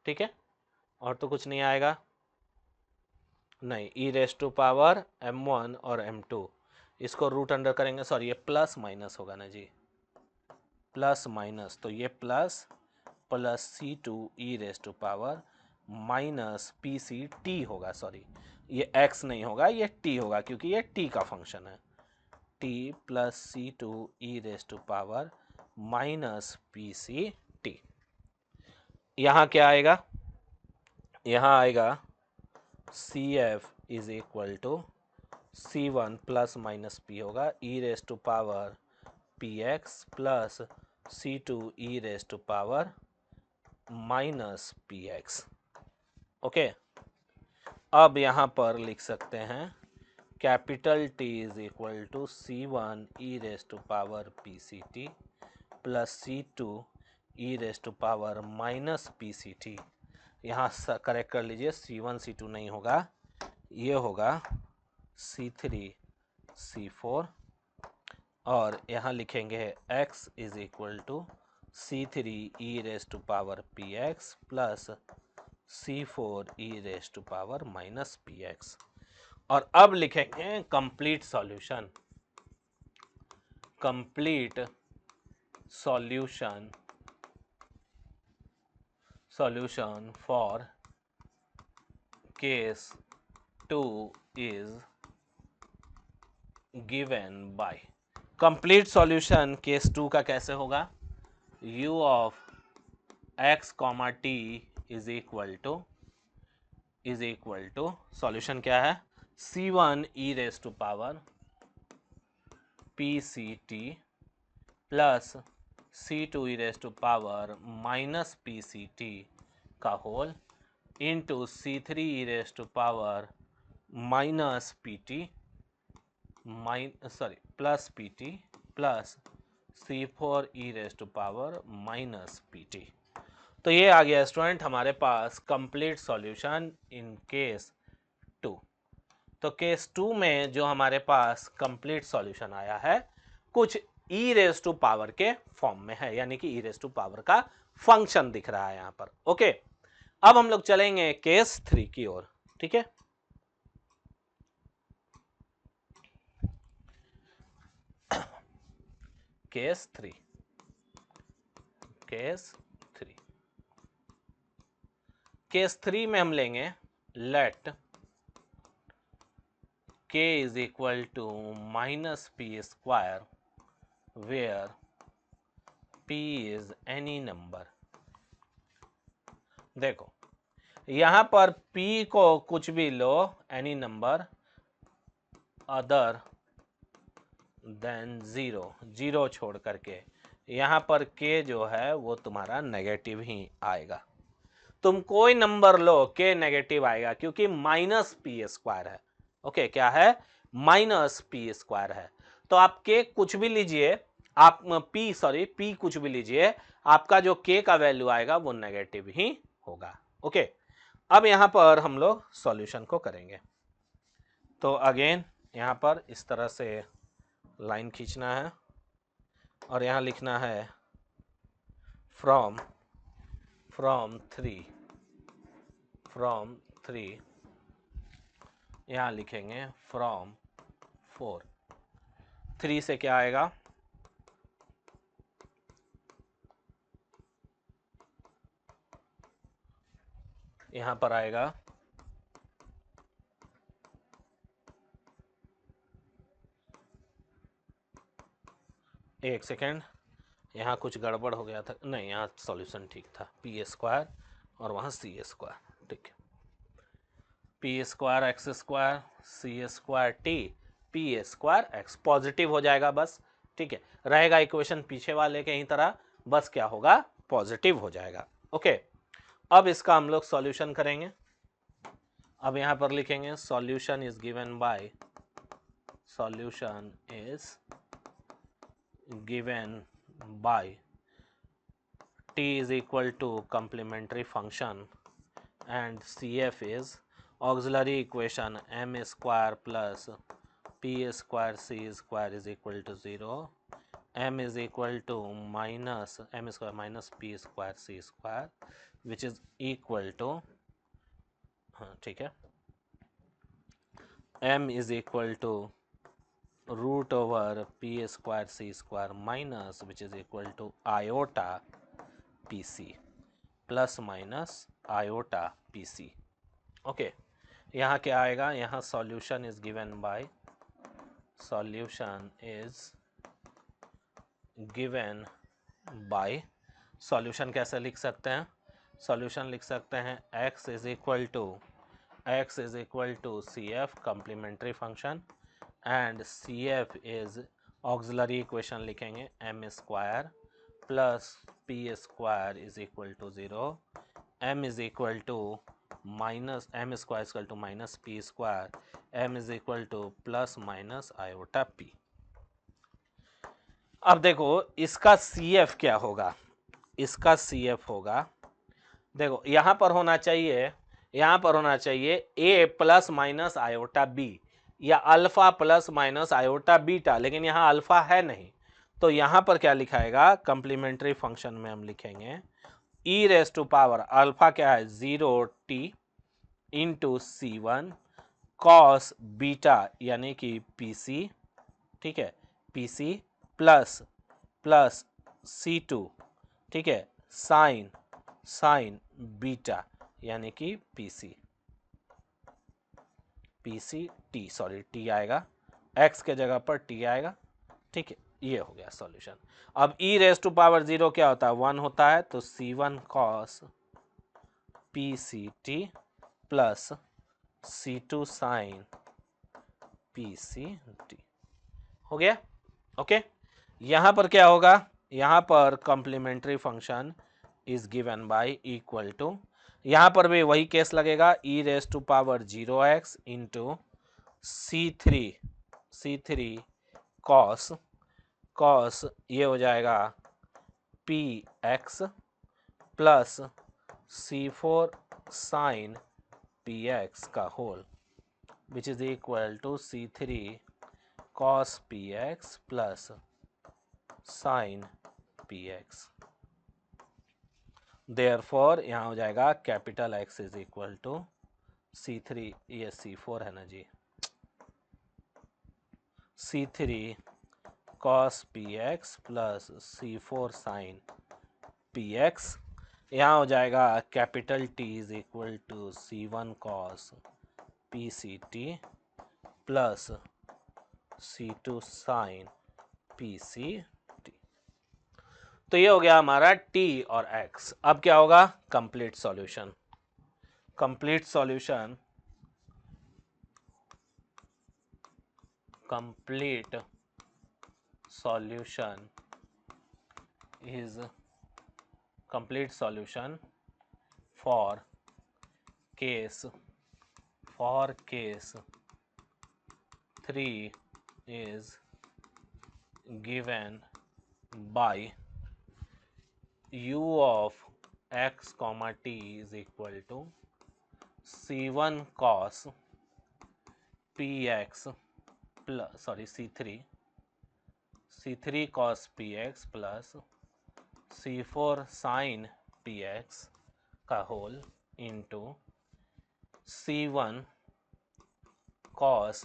ठीक है, और तो कुछ नहीं आएगा, नहीं, e raise to power M1 और M2 इसको रूट अंडर करेंगे, सॉरी ये प्लस माइनस होगा ना जी, प्लस माइनस, तो ये plus plus C2 e raise to power minus PCT होगा, सॉरी ये x नहीं होगा, ये t होगा, क्योंकि ये t का फंक्शन है। t plus C2 e raise to power minus PCT। यहाँ क्या आएगा? यहाँ आएगा CF is equal to C1 plus minus P होगा e raise to power PX plus C2 e raise to power minus PX। Okay, अब यहाँ पर लिख सकते हैं capital T is equal to C1 e raise to power PCT plus C2 e raise to power minus PCT। यहाँ correct कर लीजिए, C1 C2 नहीं होगा, ये होगा C3 C4, और यहाँ लिखेंगे x is equal to C3 e raise to power PX plus C4 e raise to power minus PX। और अब लिखेंगे complete solution, solution for case 2 is given by, complete solution case 2 का कैसे होगा? u of x comma t is equal to solution क्या है? C1 e raise to power PCT plus C2 e raise to power minus PCT का whole into C3 e raise to power minus PT plus PT plus C4 e raise to power minus PT। तो ये आ गया student हमारे पास complete solution in case 2। तो case 2 में जो हमारे पास कंप्लीट सॉल्यूशन आया है कुछ ई रेस टू पावर के फॉर्म में है, यानी कि ई रेस टू पावर का फंक्शन दिख रहा है यहां पर। ओके, अब हम लोग चलेंगे केस 3 की ओर। ठीक है, केस 3 में हम लेंगे let k is equal to minus p square where p is any number. देखो, यहां पर p को कुछ भी लो, एनी नंबर अदर देन 0, 0 छोड़ करके, यहां पर k जो है वो तुम्हारा नेगेटिव ही आएगा। तुम कोई नंबर लो k नेगेटिव आएगा, क्योंकि माइनस पी स्क्वायर है। ओके, क्या है? माइनस पी स्क्वायर है। तो आप k कुछ भी लीजिए, आप p कुछ भी लीजिए, आपका जो k का वैल्यू आएगा वो नेगेटिव ही होगा। ओके, अब यहां पर हम लोग सॉल्यूशन को करेंगे। तो अगेन यहां पर इस तरह से लाइन खींचना है और यहां लिखना है फ्रॉम 3, यहां लिखेंगे फ्रॉम 4। 3 से क्या आएगा? यहां पर आएगा एक सेकेंड, यहाँ कुछ गड़बड़ हो गया था, नहीं यहाँ सॉल्यूशन ठीक था, पी स्क्वायर और वहाँ सी स्क्वायर, ठीक है। P square x square c square t p square x, positive हो जाएगा बस, ठीक है, रहेगा इक्वेशन पीछे वाले के ही तरह, बस क्या होगा? पॉजिटिव हो जाएगा। ओके, अब इसका हम लोग सॉल्यूशन करेंगे। अब यहाँ पर लिखेंगे solution is given bye, solution is given by t is equal to complementary function and CF is auxiliary equation m square plus p square c square is equal to 0, m is equal to minus m square minus p square c square which is equal to, हाँ ठीक है, m is equal to root over p square c square minus which is equal to iota pc plus minus iota pc। Okay, यहाँ क्या आएगा? यहाँ solution is given by, solution is given by, solution कैसे लिख सकते हैं? Solution लिख सकते हैं x is equal to C f complementary function and c f is auxiliary equation, लिखेंगे m square plus p square is equal to 0, m is equal to minus m square is equal to minus p square, m is equal two plus minus iota p। अब देखो इसका CF क्या होगा? इसका CF होगा, देखो यहां पर होना चाहिए, यहां पर होना चाहिए a plus minus iota b या alpha plus minus iota beta, लेकिन यहां अल्फा है नहीं, तो यहां पर क्या लिखाएगा? कंप्लीमेंट्री फंक्शन में हम लिखेंगे ई रेस टू पावर अल्फा क्या है? 0t into C1 cos beta यानी कि PC, ठीक है, PC प्लस प्लस C2, ठीक है, साइन बीटा यानी कि PC T, सॉरी T आएगा, X के जगह पर T आएगा, ठीक है, ये हो गया सॉल्यूशन। अब e रेस टू पावर 0 क्या होता है? 1 होता है, तो C1 cos PCT plus C2 sine PCT हो गया। ओके, यहां पर क्या होगा? यहां पर complementary function is given by equal to, यहां पर भी वही केस लगेगा, e raise to power 0x into C3 cos ये हो जाएगा PX plus C4 sine PX का whole which is equal to C3 cos px plus sine px। Therefore यहाँ हो जाएगा capital X is equal to C3, ये C4 है ना जी, C3 cos px plus C4 sine px, यहाँ हो जाएगा capital T is equal to C1 cos PCT plus C2 sine PCT। तो ये हो गया हमारा T और X। अब क्या होगा? Complete solution. complete solution complete solution is complete solution for case 3 is given by u of x comma t is equal to c1 cos px plus c3 cos px plus c4 sin px का whole into c1 cos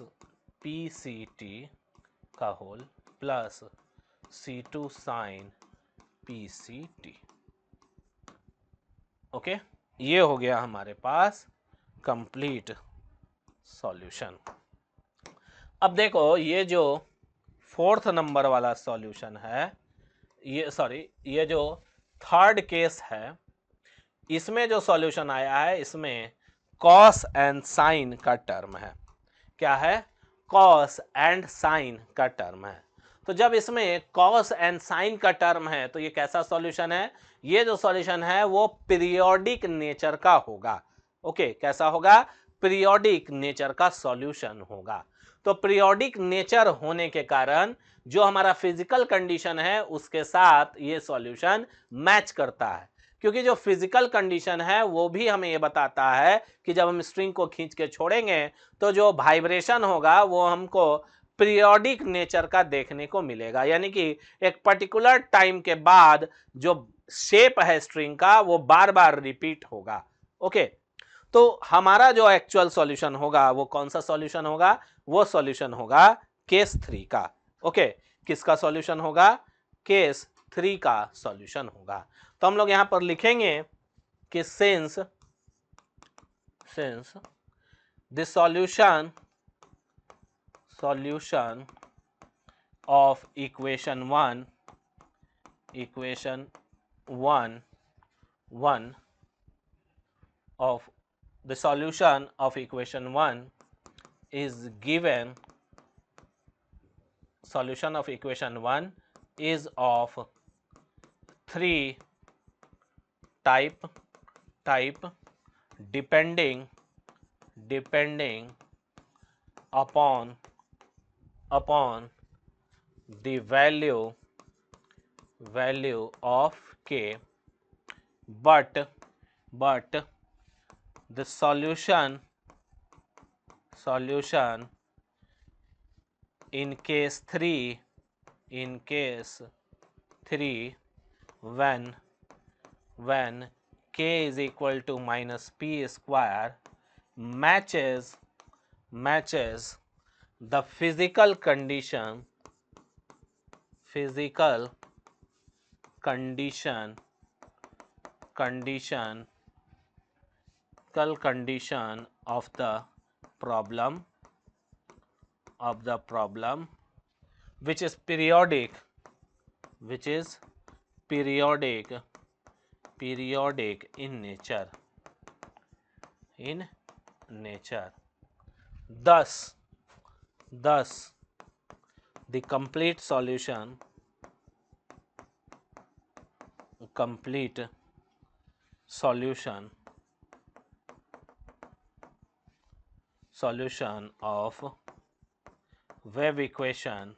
pct का whole plus c2 sin pct। Okay, ये हो गया हमारे पास complete solution. अब देखो ये जो 4th नंबर वाला सॉल्यूशन है, ये जो 3rd केस है, इसमें जो सॉल्यूशन आया है इसमें कॉस एंड साइन का टर्म है। क्या है? कॉस एंड साइन का टर्म है। तो जब इसमें कॉस एंड साइन का टर्म है तो ये कैसा सॉल्यूशन है? ये जो सॉल्यूशन है वो पीरियोडिक नेचर का होगा। ओके, कैसा होगा? पीरियोडिक नेचर का सॉल्यूशन होगा। तो पीरियोडिक नेचर होने के कारण जो हमारा फिजिकल कंडीशन है उसके साथ ये सॉल्यूशन मैच करता है, क्योंकि जो फिजिकल कंडीशन है वो भी हमें ये बताता है कि जब हम स्ट्रिंग को खींच के छोड़ेंगे तो जो वाइब्रेशन होगा वो हमको पीरियोडिक नेचर का देखने को मिलेगा, यानी कि एक पर्टिकुलर टाइम के बाद जो शेप है स्ट्रिंग का वो बार बार रिपीट होगा। ओके, तो हमारा जो एक्चुअल सॉल्यूशन होगा वो कौन सा सॉल्यूशन होगा? वो सॉल्यूशन होगा केस 3 का। ओके, किसका सॉल्यूशन होगा? केस 3 का सॉल्यूशन होगा। तो हम लोग यहां पर लिखेंगे कि since the solution of equation 1 of the solution of equation 1 is given, solution of equation 1 is of 3 type depending upon the value of k, but the solution in case 3 when k is equal to minus p square matches the physical condition of the problem which is periodic in nature. Thus the complete solution of wave equation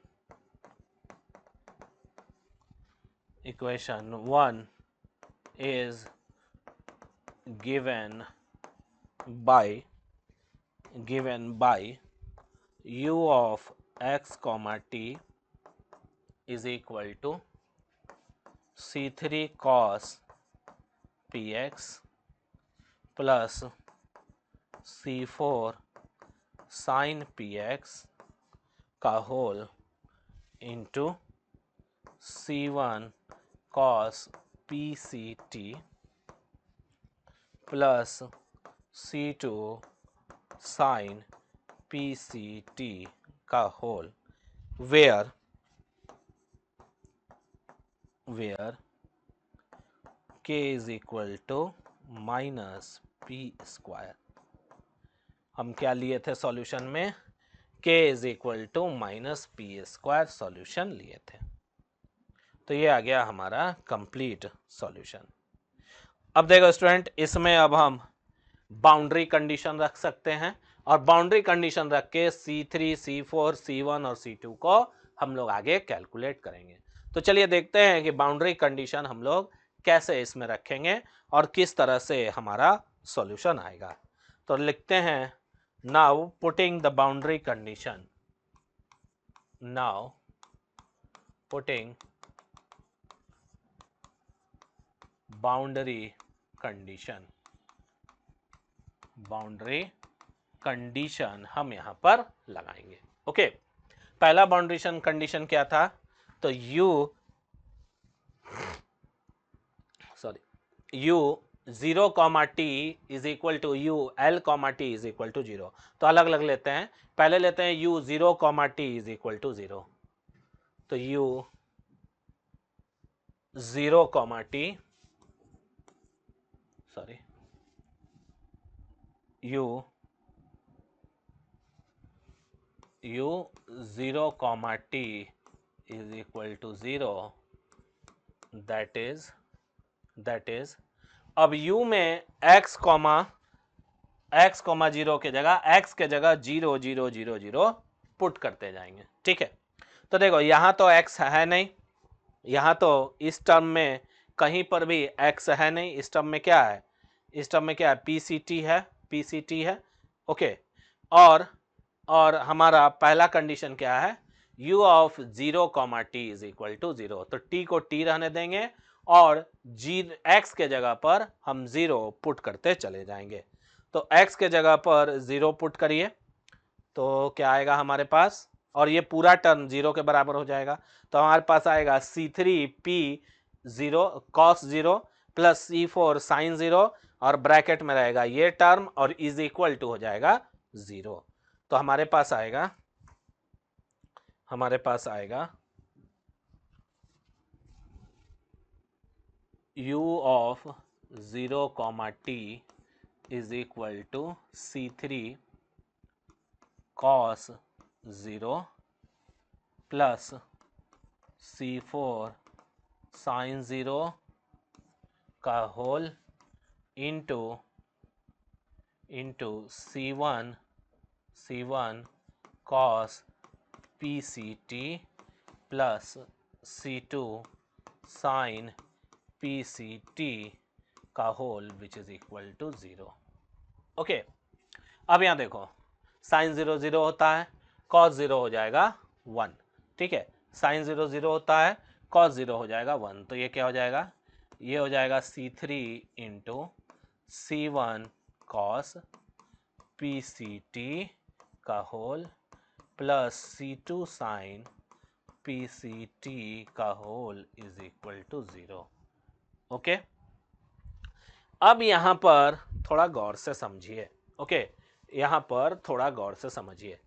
1 is given by u of x comma t is equal to c3 cos px plus c4 sin px का whole into c1 cos pct plus c2 sin pct का whole, where k is equal to minus p square. हम क्या लिए थे solution में? k is equal to minus p square solution लिए थे। तो ये आ गया हमारा कंप्लीट सॉल्यूशन। अब देखो स्टूडेंट, इसमें अब हम बाउंड्री कंडीशन रख सकते हैं और बाउंड्री कंडीशन रख के C3, C4, C1 और C2 को हम लोग आगे कैलकुलेट करेंगे। तो चलिए देखते हैं कि बाउंड्री कंडीशन हम लोग कैसे इसमें रखेंगे और किस तरह से हमारा सॉल्यूशन आएगा। तो लिखते हैं now putting the boundary condition, now putting boundary condition, boundary condition हम यहां पर लगाएंगे। ओके, पहला बाउंड्री कंडीशन क्या था? तो u 0, t is equal to u l, t is equal to 0। तो अलग अलग लेते हैं। पहले लेते हैं u 0, t is equal to 0। तो u 0, t sorry u 0, t is equal to 0, that is अब u में x, 0 के जगह x के जगह 0, 0, 0, 0 पुट करते जाएंगे। ठीक है, तो देखो यहां तो x है नहीं, यहां तो इस टर्म में कहीं पर भी x है नहीं। इस टर्म में क्या है? इस टर्म में क्या है? PCT है। ओके, और हमारा पहला कंडीशन क्या है? u of 0, t is equal to 0। तो t को t रहने देंगे और x के जगह पर हम 0 पुट करते चले जाएंगे। तो x के जगह पर 0 पुट करिए तो क्या आएगा हमारे पास? और ये पूरा टर्म 0 के बराबर हो जाएगा। तो हमारे पास आएगा C3p 0 cos 0 plus C4 sin 0 और ब्रैकेट में रहेगा ये टर्म और इज इक्वल टू हो जाएगा 0। तो हमारे पास आएगा u of 0, t is equal to C3 cos 0 plus C4 sin 0 का whole into C1 cos PCT plus C2 sin PCT का whole which is equal to 0। Okay, अब यहां देखो sin 0 0 होता है, cos 0 हो जाएगा 1। ठीक है, sin 0 0 होता है, cos 0 हो जाएगा 1। तो ये क्या हो जाएगा? ये हो जाएगा C3 into C1 cos PCT का whole plus C2 sin PCT का whole is equal to 0। Okay, अब यहां पर थोड़ा गौर से समझिए। ओके, यहां पर थोड़ा गौर से समझिए,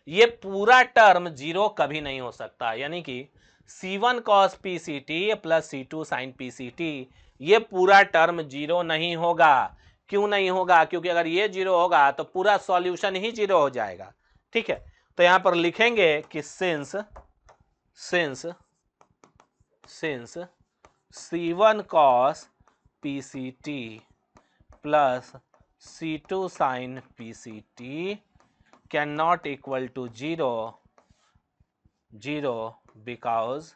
ये पूरा टर्म 0 कभी नहीं हो सकता। यानी कि C1 cos PCT plus C2 sin PCT ये पूरा टर्म 0 नहीं होगा। क्यों नहीं होगा? क्योंकि अगर ये 0 होगा तो पूरा सॉल्यूशन ही 0 हो जाएगा। ठीक है, तो यहां पर लिखेंगे कि since C1 cos PCT plus C2 sin PCT cannot equal to 0 because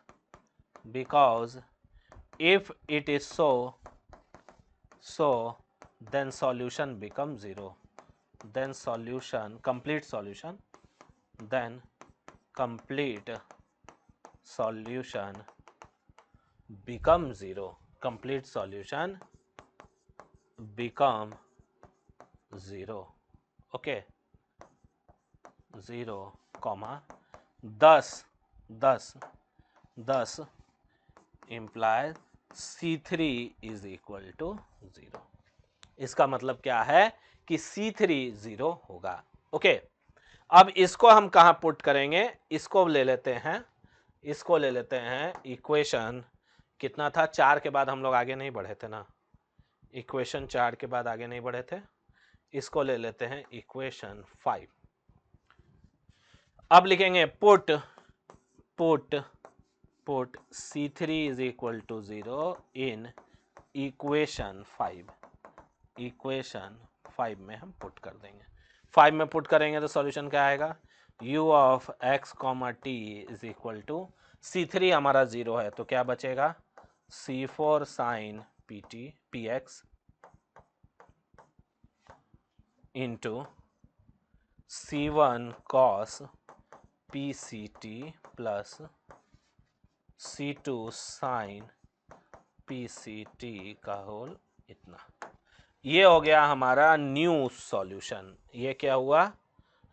if it is so then solution becomes 0, then complete solution become 0, complete solution become 0। Okay, 0, thus implies C3 is equal to 0। इसका मतलब क्या है कि C3 0 होगा। Okay, अब इसको हम कहां पुट करेंगे? इसको ले लेते हैं इक्वेशन कितना था? 4 के बाद हम लोग आगे नहीं बढ़े थे ना, इक्वेशन 4 के बाद आगे नहीं बढ़े थे। इसको ले लेते हैं इक्वेशन 5। अब लिखेंगे put C3 is equal to 0 in equation 5। Equation 5 में हम पुट कर देंगे। 5 में पुट करेंगे तो सॉल्यूशन क्या आएगा, u of x comma t is equal to C3 हमारा 0 है तो क्या बचेगा, C4 sine px into C1 cos PCT plus C2 sine PCT का होल इतना। ये हो गया हमारा न्यू सॉल्यूशन। ये क्या हुआ,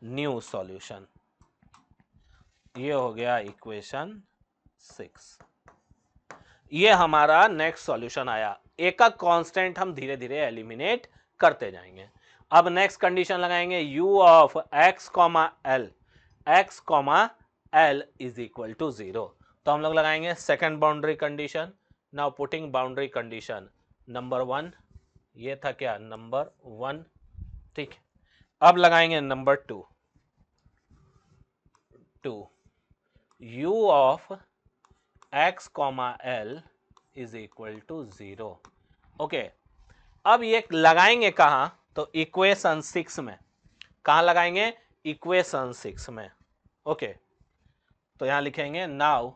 न्यू सॉल्यूशन। ये हो गया इक्वेशन 6। ये हमारा नेक्स्ट सॉल्यूशन आया। एक एक कांस्टेंट हम धीरे धीरे एलिमिनेट करते जाएंगे। अब नेक्स्ट कंडीशन लगाएंगे u of x comma l is equal to 0। तो हम लोग लगाएंगे second boundary condition. Now putting boundary condition number 1, ये था क्या, नंबर 1, ठीक। अब लगाएंगे number 2 u of x comma l is equal to 0। Okay, अब ये लगाएंगे कहां, तो इक्वेशन 6 में। कहां लगाएंगे, इक्वेशन 6 में। ओके, तो यहां लिखेंगे नाउ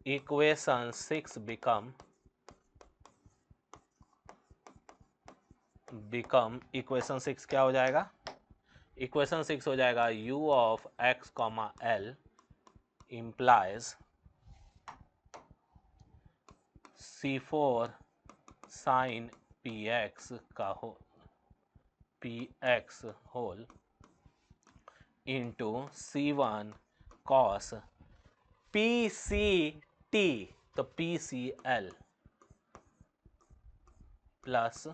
इक्वेशन 6 बिकम इक्वेशन 6 क्या हो जाएगा, इक्वेशन 6 हो जाएगा u of x comma l implies C4 sin px whole into C1 cos PCT, तो PCL plus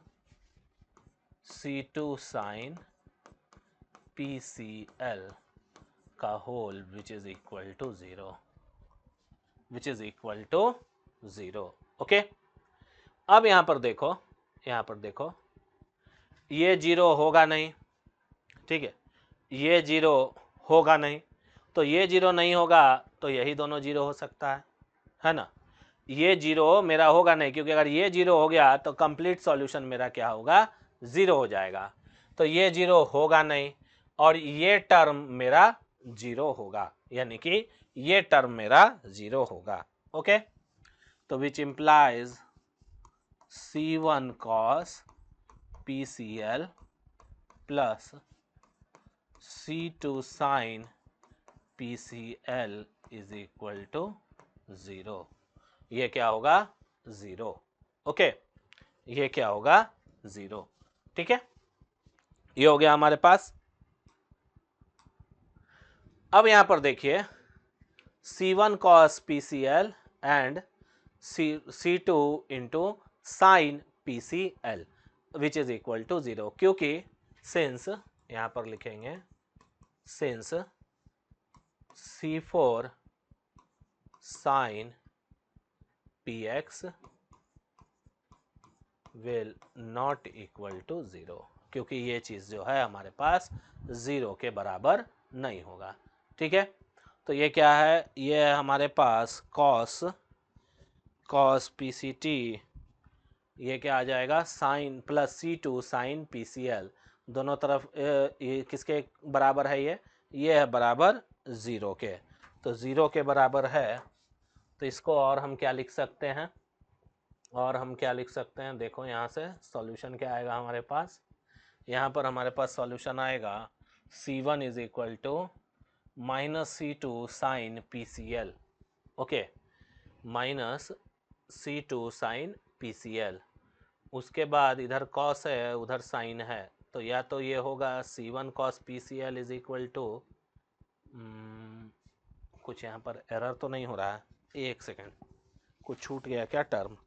C2 sin PCL का whole which is equal to 0। Okay, अब यहां पर देखो ये 0 होगा नहीं, ठीक है, ये 0 होगा नहीं, तो ये 0 नहीं होगा तो यही दोनों 0 हो सकता है ना। ये 0 मेरा होगा नहीं, क्योंकि अगर ये 0 हो गया तो कंप्लीट सॉल्यूशन मेरा क्या होगा, 0 हो जाएगा। तो ये 0 होगा नहीं और ये टर्म मेरा 0 होगा, यानी कि ये टर्म मेरा 0 होगा। ओके, तो which implies C1 cos PCL plus C2 sin PCL is equal to 0। ये क्या होगा, 0। ओके, ये क्या होगा, 0, ठीक है। ये हो गया हमारे पास। अब यहां पर देखिए C1 cos PCL and C2 into sine PCL which is equal to 0, क्योंकि सिंस यहां पर लिखेंगे since C4 sin px will not equal to 0, क्योंकि ये चीज जो है हमारे पास 0 के बराबर नहीं होगा, ठीक है। तो ये क्या है, ये हमारे पास cos PCT, ये क्या आ जाएगा, sign plus C2 sine PCL, दोनों तरफ ये किसके बराबर है, ये है बराबर 0 के। तो 0 के बराबर है, तो इसको और हम क्या लिख सकते हैं, देखो यहाँ से सॉल्यूशन क्या आएगा हमारे पास। यहाँ पर हमारे पास सॉल्यूशन आएगा C1 is equal to minus C2 sine PCL, okay, minus C2 sine PCL, उसके बाद इधर कॉस है उधर साइन है, तो या तो ये होगा C1 cos PCL is equal to, कुछ यहाँ पर एरर तो नहीं हो रहा है, एक सेकेंड, कुछ छूट गया क्या टर्म,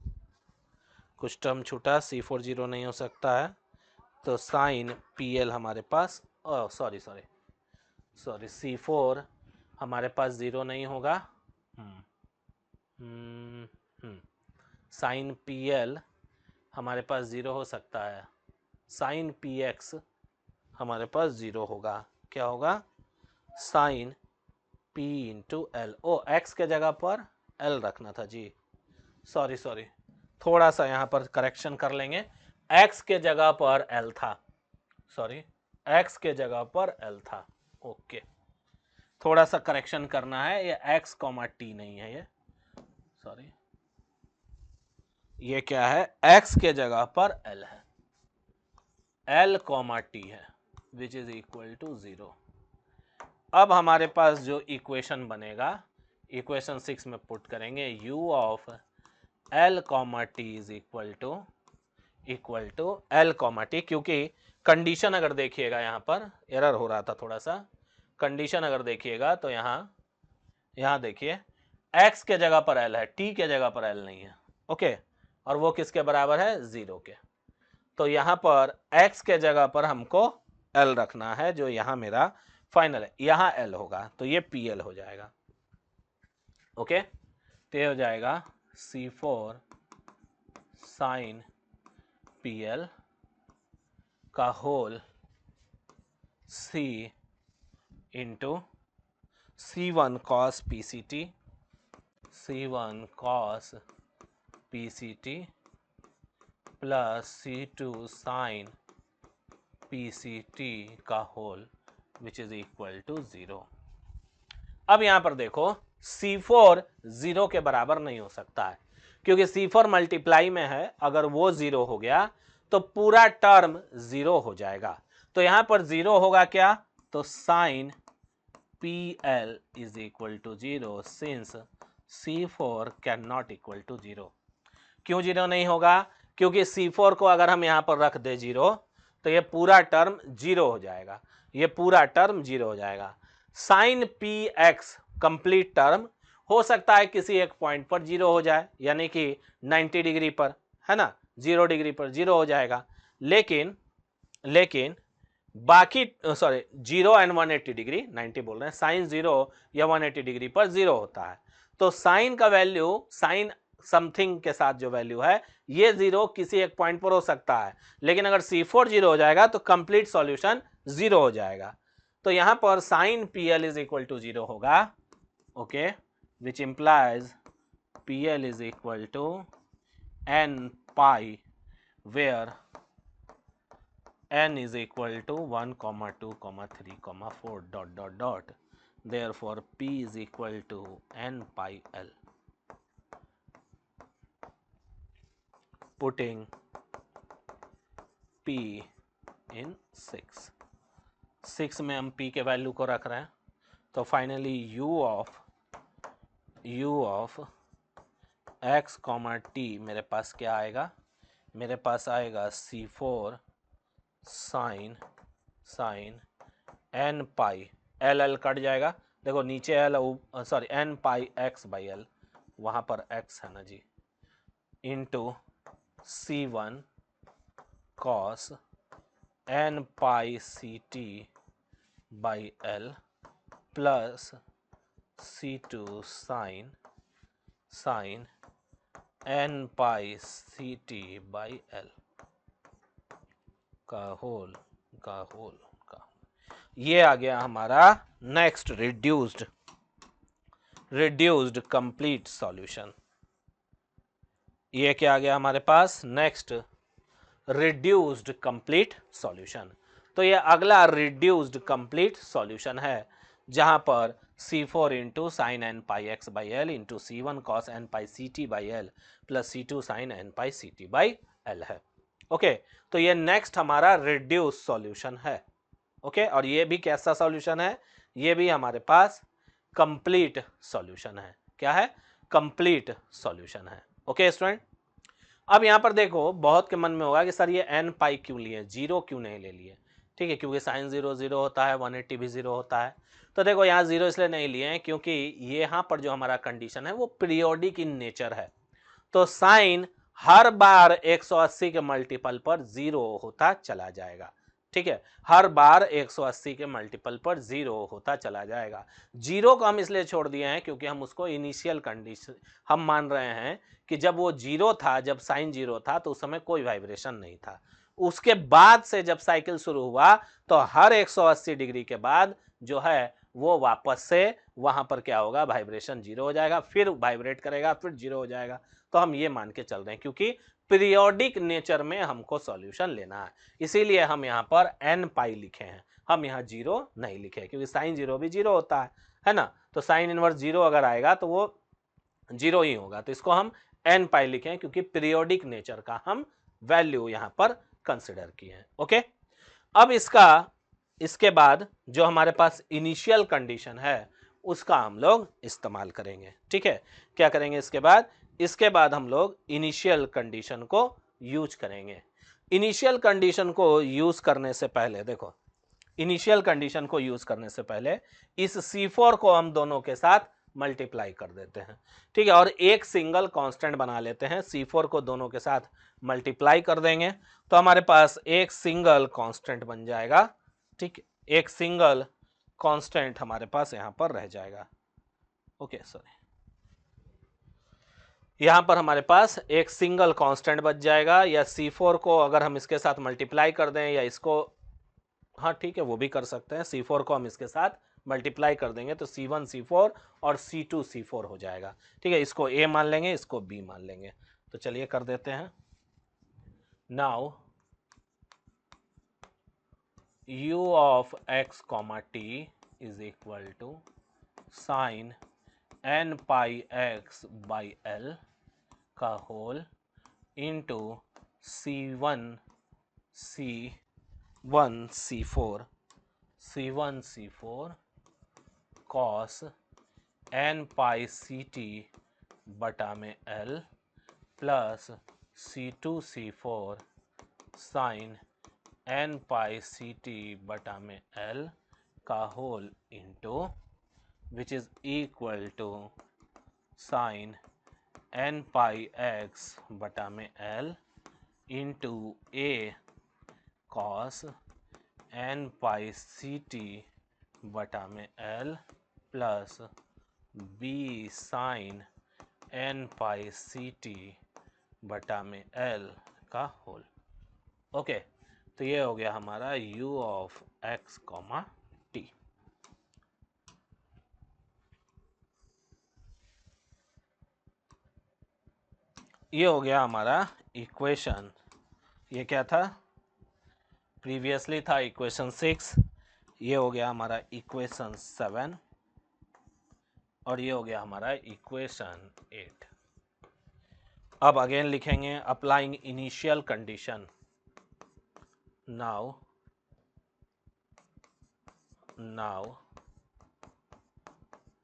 कुछ टर्म छूटा, C4 0 नहीं हो सकता है, तो साइन PL हमारे पास, सॉरी C4 हमारे पास 0 नहीं होगा, साइन PL हमारे पास 0 हो सकता है, साइन पी एक्स हमारे पास 0 होगा। क्या होगा? Sine P into l. ओ, x के जगह पर L रखना था जी, सॉरी सॉरी, थोड़ा सा यहाँ पर करेक्शन कर लेंगे। x के जगह पर L था, सॉरी, x के जगह पर L था। ओके, थोड़ा सा करेक्शन करना है, ये x कॉमा टी नहीं है, ये सॉरी, ये क्या है? x के जगह पर L है, L कॉमा टी है, विच इज इक्वल टू 0। अब हमारे पास जो इक्वेशन बनेगा, इक्वेशन 6 में पुट करेंगे, u of L comma t is equal to L comma t, क्योंकि कंडीशन अगर देखिएगा, यहाँ पर एरर हो रहा था थोड़ा सा, कंडीशन अगर देखिएगा तो यहाँ देखिए, x के जगह पर L है, t के जगह पर L नहीं है। ओके, और वो किसके बराबर है? 0 के। तो यहाँ पर x के जगह पर हमको L रखना है, जो यहाँ मेरा फाइनल है, यहाँ L होगा, तो ये PL हो जाएगा। ओके, तो ये हो जाएगा C4 साइन PL का whole C into C1 cos PCT, C1 cos PCT plus C2 sine PCT का whole which is equal to 0। अब यहां पर देखो, C4 0 के बराबर नहीं हो सकता है, क्योंकि C4 मल्टीप्लाई में है, अगर वो 0 हो गया तो पूरा टर्म 0 हो जाएगा। तो यहां पर 0 होगा क्या? तो sine PL is equal to 0 since C4 can not equal to 0। क्यों 0 नहीं होगा? क्योंकि C4 को अगर हम यहां पर रख दे 0, तो ये पूरा टर्म 0 हो जाएगा, ये पूरा टर्म 0 हो जाएगा। साइन PX कंप्लीट टर्म हो सकता है किसी एक पॉइंट पर 0 हो जाए, यानी कि 90 डिग्री पर, है ना, 0 डिग्री पर 0 हो जाएगा, लेकिन बाकी सॉरी 0 एंड 180 डिग्री, 90 बोल रहे हैं, साइन 0 या 180 डिग्री पर 0 होता है। तो साइन का वैल्यू, साइन समथिंग के साथ जो वैल्यू है, ये 0 किसी एक पॉइंट पर हो सकता है, लेकिन अगर C4 0 हो जाएगा तो कंप्लीट सॉल्यूशन 0 हो जाएगा। तो यहां पर sine PL is equal to 0 होगा। Okay, which implies PL is equal to n pi where n is equal to 1, 2, 3, 4 dot dot dot. Therefore, P is equal to n pi L. Putting P in 6. 6 में हम P के value को रख रहे हैं, तो finally U of x, t मेरे पास क्या आएगा? मेरे पास आएगा C4 sine n pi, L cut जाएगा, देखो नीचे L, sorry n pi x by L, वहां पर x है ना जी, into C1 cos n pi CT by L plus C2 sine n pi CT by L का होल ये आ गया हमारा नेक्स्ट रिड्यूस्ड कंप्लीट सॉल्यूशन। ये क्या आ गया हमारे पास? Next reduced complete solution. तो ये अगला रिड्यूस्ड कंप्लीट सॉल्यूशन है, जहां पर C4 into sine n pi x by l into C1 cos n pi CT by l plus C2 sine n pi CT by l है। Okay, तो ये next हमारा रिड्यूस सॉल्यूशन है। Okay, और ये भी कैसा सॉल्यूशन है? ये भी हमारे पास कंप्लीट सॉल्यूशन है। क्या है? कंप्लीट सॉल्यूशन है। ओके स्टूडेंट, अब यहां पर देखो, बहुत के मन में होगा कि सर ये n पाई क्यों लिए, 0 क्यों नहीं ले लिए? ठीक है, क्योंकि साइन 0 0 होता है, 180 भी 0 होता है। तो देखो यहाँ 0 इसलिए नहीं लिए हैं क्योंकि यहाँ पर जो हमारा कंडीशन है वो पीरियोडिक इन नेचर है। तो साइन हर बार 180 के मल्टीपल पर 0 होता चला जाएगा, ठीक है, हर बार 180 के मल्टीपल पर 0 होता चला जाएगा। 0 को हम इसलिए छोड़ दिए हैं क्योंकि हम उसको इनिशियल कंडीशन हम मान रहे हैं कि जब वो 0 था, जब साइन 0 था तो उस समय कोई वाइब्रेशन नहीं था। उसके बाद से जब साइकिल शुरू हुआ तो हर 180 डिग्री के बाद जो है वो वापस से वहां पर क्या होगा, वाइब्रेशन 0 हो जाएगा, फिर वाइब्रेट करेगा, फिर 0 हो जाएगा। तो हम ये मान के चल रहे हैं क्योंकि पीरियोडिक नेचर में हमको सॉल्यूशन लेना है, इसीलिए हम यहाँ पर एन पाई लिखे हैं, हम यहाँ 0 नहीं लिखे क्योंकि साइन 0 भी 0 होता है ना। तो साइन इनवर्स 0 अगर आएगा तो वो 0 ही होगा, तो इसको हम एन पाई लिखे हैं क्योंकि पीरियोडिक नेचर का हम वैल्यू यहाँ पर कंसिडर किए हैं। ओके, अब इसके बाद जो हमारे पास इनिशियल कंडीशन है उसका हम लोग इस्तेमाल करेंगे। ठीक है, क्या करेंगे इसके बाद हम लोग इनिशियल कंडीशन को यूज करेंगे। इनिशियल कंडीशन को यूज करने से पहले देखो, इनिशियल कंडीशन को यूज करने से पहले इस C4 को हम दोनों के साथ मल्टीप्लाई कर देते हैं। ठीक है, और एक सिंगल कांस्टेंट बना लेते हैं। C4 को दोनों के साथ मल्टीप्लाई कर देंगे तो हमारे पास एक सिंगल कांस्टेंट बन जाएगा। ठीक है, एक सिंगल कांस्टेंट हमारे पास यहां पर रह जाएगा। ओके सॉरी, यहां पर हमारे पास एक सिंगल कांस्टेंट बच जाएगा, या C4 को अगर हम इसके साथ मल्टीप्लाई कर दें या इसको, हाँ ठीक है वो भी कर सकते हैं, C4 को हम इसके साथ मल्टीप्लाई कर देंगे तो C1 C4 और C2 C4 हो जाएगा। ठीक है, इसको A मान लेंगे, इसको B मान लेंगे। तो चलिए कर देते हैं। Now u of x comma t is equal to sine n pi x by l का whole into C1 C4 cos n pi ct बटा में l plus C2 C4 sine n pi ct बटा में l का whole into which is equal to sine n pi x बटा में l into a cos n pi ct बटा में l plus b sine n pi ct बटा में l का होल। ओके, तो ये हो गया हमारा u of x comma t। ये हो गया हमारा इक्वेशन, ये क्या था, प्रीवियसली था इक्वेशन 6, ये हो गया हमारा इक्वेशन 7 और ये हो गया हमारा इक्वेशन 8। अब अगेन लिखेंगे applying initial condition. Now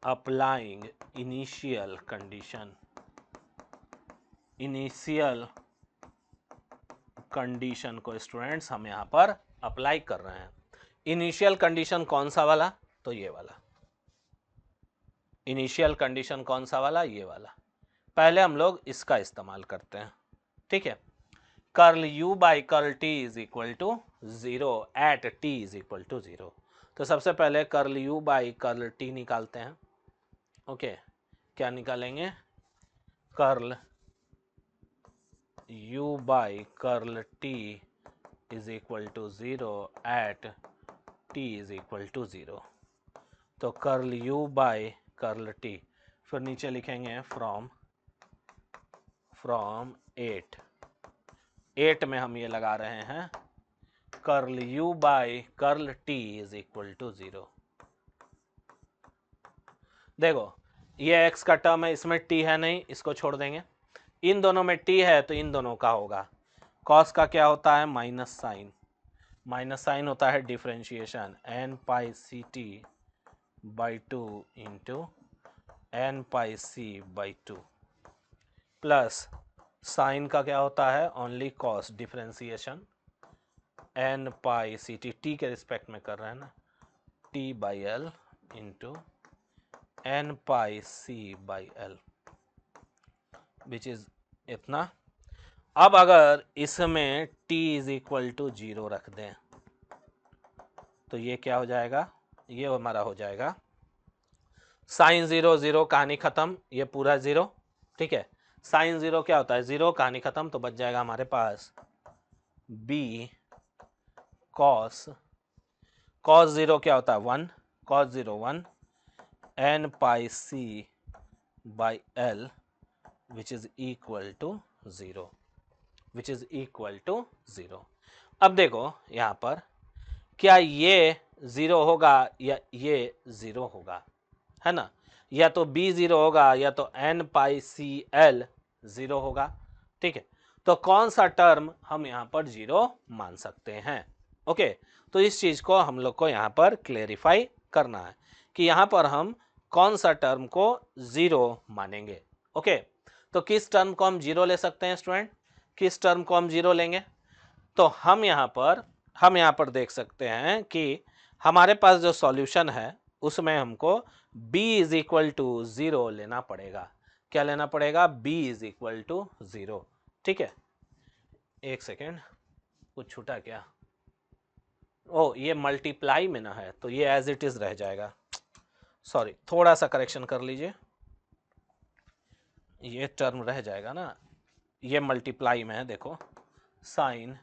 applying initial condition, initial condition को स्टूडेंट्स हम यहाँ पर अप्लाई कर रहे हैं। इनिशियल कंडीशन कौन सा वाला, तो ये वाला इनिशियल कंडीशन कौन सा वाला, ये वाला। पहले हम लोग इसका इस्तेमाल करते हैं। ठीक है, curl u by curl t is equal to 0 at t is equal to 0। तो सबसे पहले curl u by curl t निकालते हैं। ओके, क्या निकालेंगे, curl u by curl t is equal to 0 at t is equal to 0। तो curl u by curl t, फिर नीचे लिखेंगे फ्रॉम 8 में हम ये लगा रहे हैं curl u by curl t is equal to 0। देखो ये x का टर्म है, इसमें t है नहीं, इसको छोड़ देंगे। इन दोनों में t है तो इन दोनों का होगा। cos का क्या होता है, माइनस साइन होता है differentiation n pi c t by 2 into n pi c by 2 plus sine का क्या होता है, only cos differentiation n pi c t के रिस्पेक्ट में कर रहे हैं ना, t by l into n pi c by l which is इतना। अब अगर इसमें t इज इक्वल टू 0 रख दें तो ये क्या हो जाएगा, ये हमारा हो जाएगा साइन 0 0, कहानी खत्म, ये पूरा 0, ठीक है। साइन 0 क्या होता है, 0, कहानी खत्म, तो बच जाएगा हमारे पास b cos 0 क्या होता है 1, cos 0 1 n pi c by l which is equal to 0, which is equal to 0। अब देखो यहाँ पर क्या ये 0 होगा या ये 0 होगा, है ना, या तो b 0 होगा या तो n पाई सी l 0 होगा, ठीक है। तो कौन सा टर्म हम यहाँ पर 0 मान सकते हैं, ओके। तो इस चीज को हम लोग को यहाँ पर क्लेरिफाई करना है कि यहाँ पर हम कौन सा टर्म को 0 मानेंगे, ओके। तो किस टर्म को हम 0 ले सकते हैं स्टूडेंट, किस टर्म को हम 0 लेंगे, तो हम यहाँ पर देख सकते हैं कि हमारे पास जो सॉल्यूशन है उसमें हमको b इज इक्वल टू 0 लेना पड़ेगा। क्या लेना पड़ेगा, b इज इक्वल टू 0, ठीक है। एक सेकेंड, कुछ छूटा क्या, ओ ये मल्टीप्लाई में ना है तो ये एज इट इज रह जाएगा, सॉरी, थोड़ा सा करेक्शन कर लीजिए, ये टर्म रह जाएगा ना, ये मल्टीप्लाई में है, देखो sine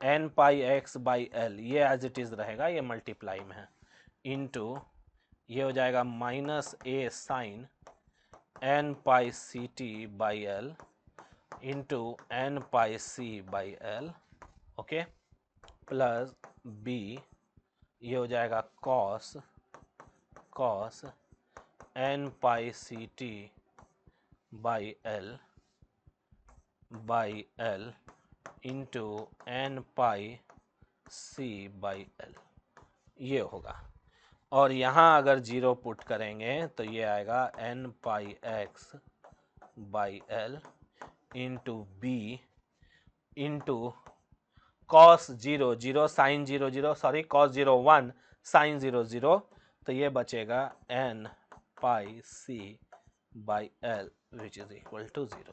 n pi x by l, ये एज इट इज रहेगा, ये मल्टीप्लाई में है, इनटू ये हो जाएगा minus a sine n pi c t by l into n pi c by l, okay, plus b, ये हो जाएगा cos n pi c t by l into n pi c by l, ये होगा। और यहाँ अगर 0 put करेंगे तो ये आएगा n pi x by l into b into cos 0 0 sine 0 0, sorry cos 0 1 sine 0 0, तो ये बचेगा n pi c by l which is equal to 0,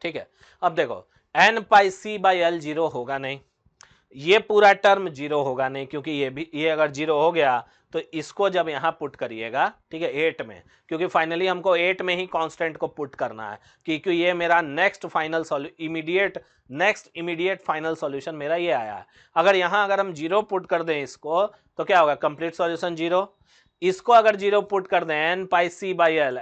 ठीक है। अब देखो n pi c by l 0 होगा नहीं, ये पूरा टर्म 0 होगा नहीं, क्योंकि ये अगर 0 हो गया तो इसको जब यहां पुट करिएगा, ठीक है, 8 में, क्योंकि फाइनली हमको 8 में ही कांस्टेंट को पुट करना है, क्योंकि ये मेरा नेक्स्ट इमीडिएट फाइनल सॉल्यूशन मेरा ये आया है। अगर हम 0 पुट कर दें इसको तो क्या होगा, कंप्लीट सॉल्यूशन 0। इसको अगर 0 पुट कर दें n pi c by l,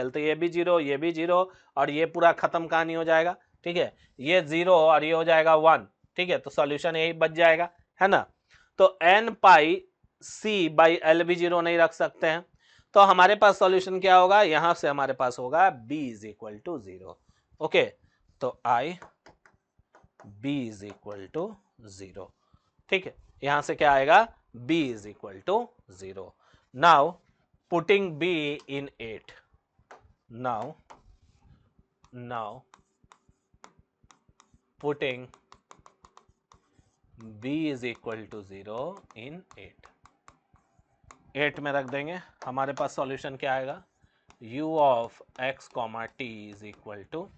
तो ये भी 0, ये भी 0, और ये पूरा खत्म कहानी हो जाएगा, ठीक है। ये 0 और ये हो जाएगा 1, ठीक है, तो सॉल्यूशन यही बच जाएगा, है ना। तो n pi c by l भी 0 नहीं रख सकते हैं, तो हमारे पास सॉल्यूशन क्या होगा, यहां से हमारे पास होगा b is equal to 0, okay. तो I b is equal to 0, ठीक है, यहां से क्या आएगा, b is equal to 0। Now putting b in 8, now putting b is equal to 0 in 8 में रख देंगे, हमारे पास सॉल्यूशन क्या आएगा, u of x comma t is equal to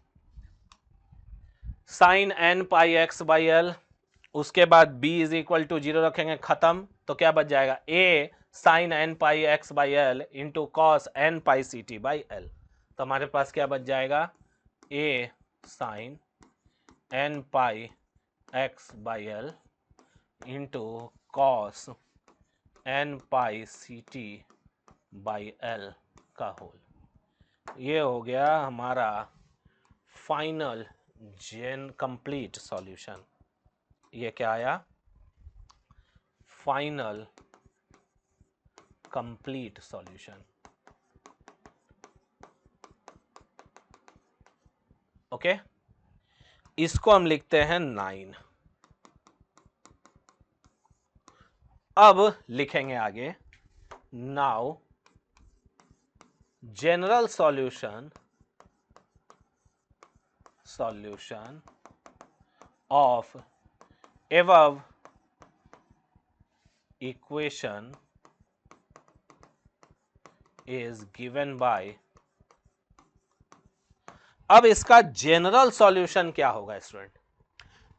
sine n pi x by l, उसके बाद b इज इक्वल टू 0 रखेंगे, खत्म, तो क्या बच जाएगा, a sine n pi x by l into cos n pi c t by l, तो हमारे पास क्या बच जाएगा, a sine n pi x by l into cos n pi c t by l का होल। ये हो गया हमारा फाइनल कंप्लीट सॉल्यूशन। ये क्या आया, फाइनल कंप्लीट सॉल्यूशन, ओके। इसको हम लिखते हैं 9। अब लिखेंगे आगे, now general solution of above equation is given by, अब इसका जनरल सॉल्यूशन क्या होगा स्टूडेंट,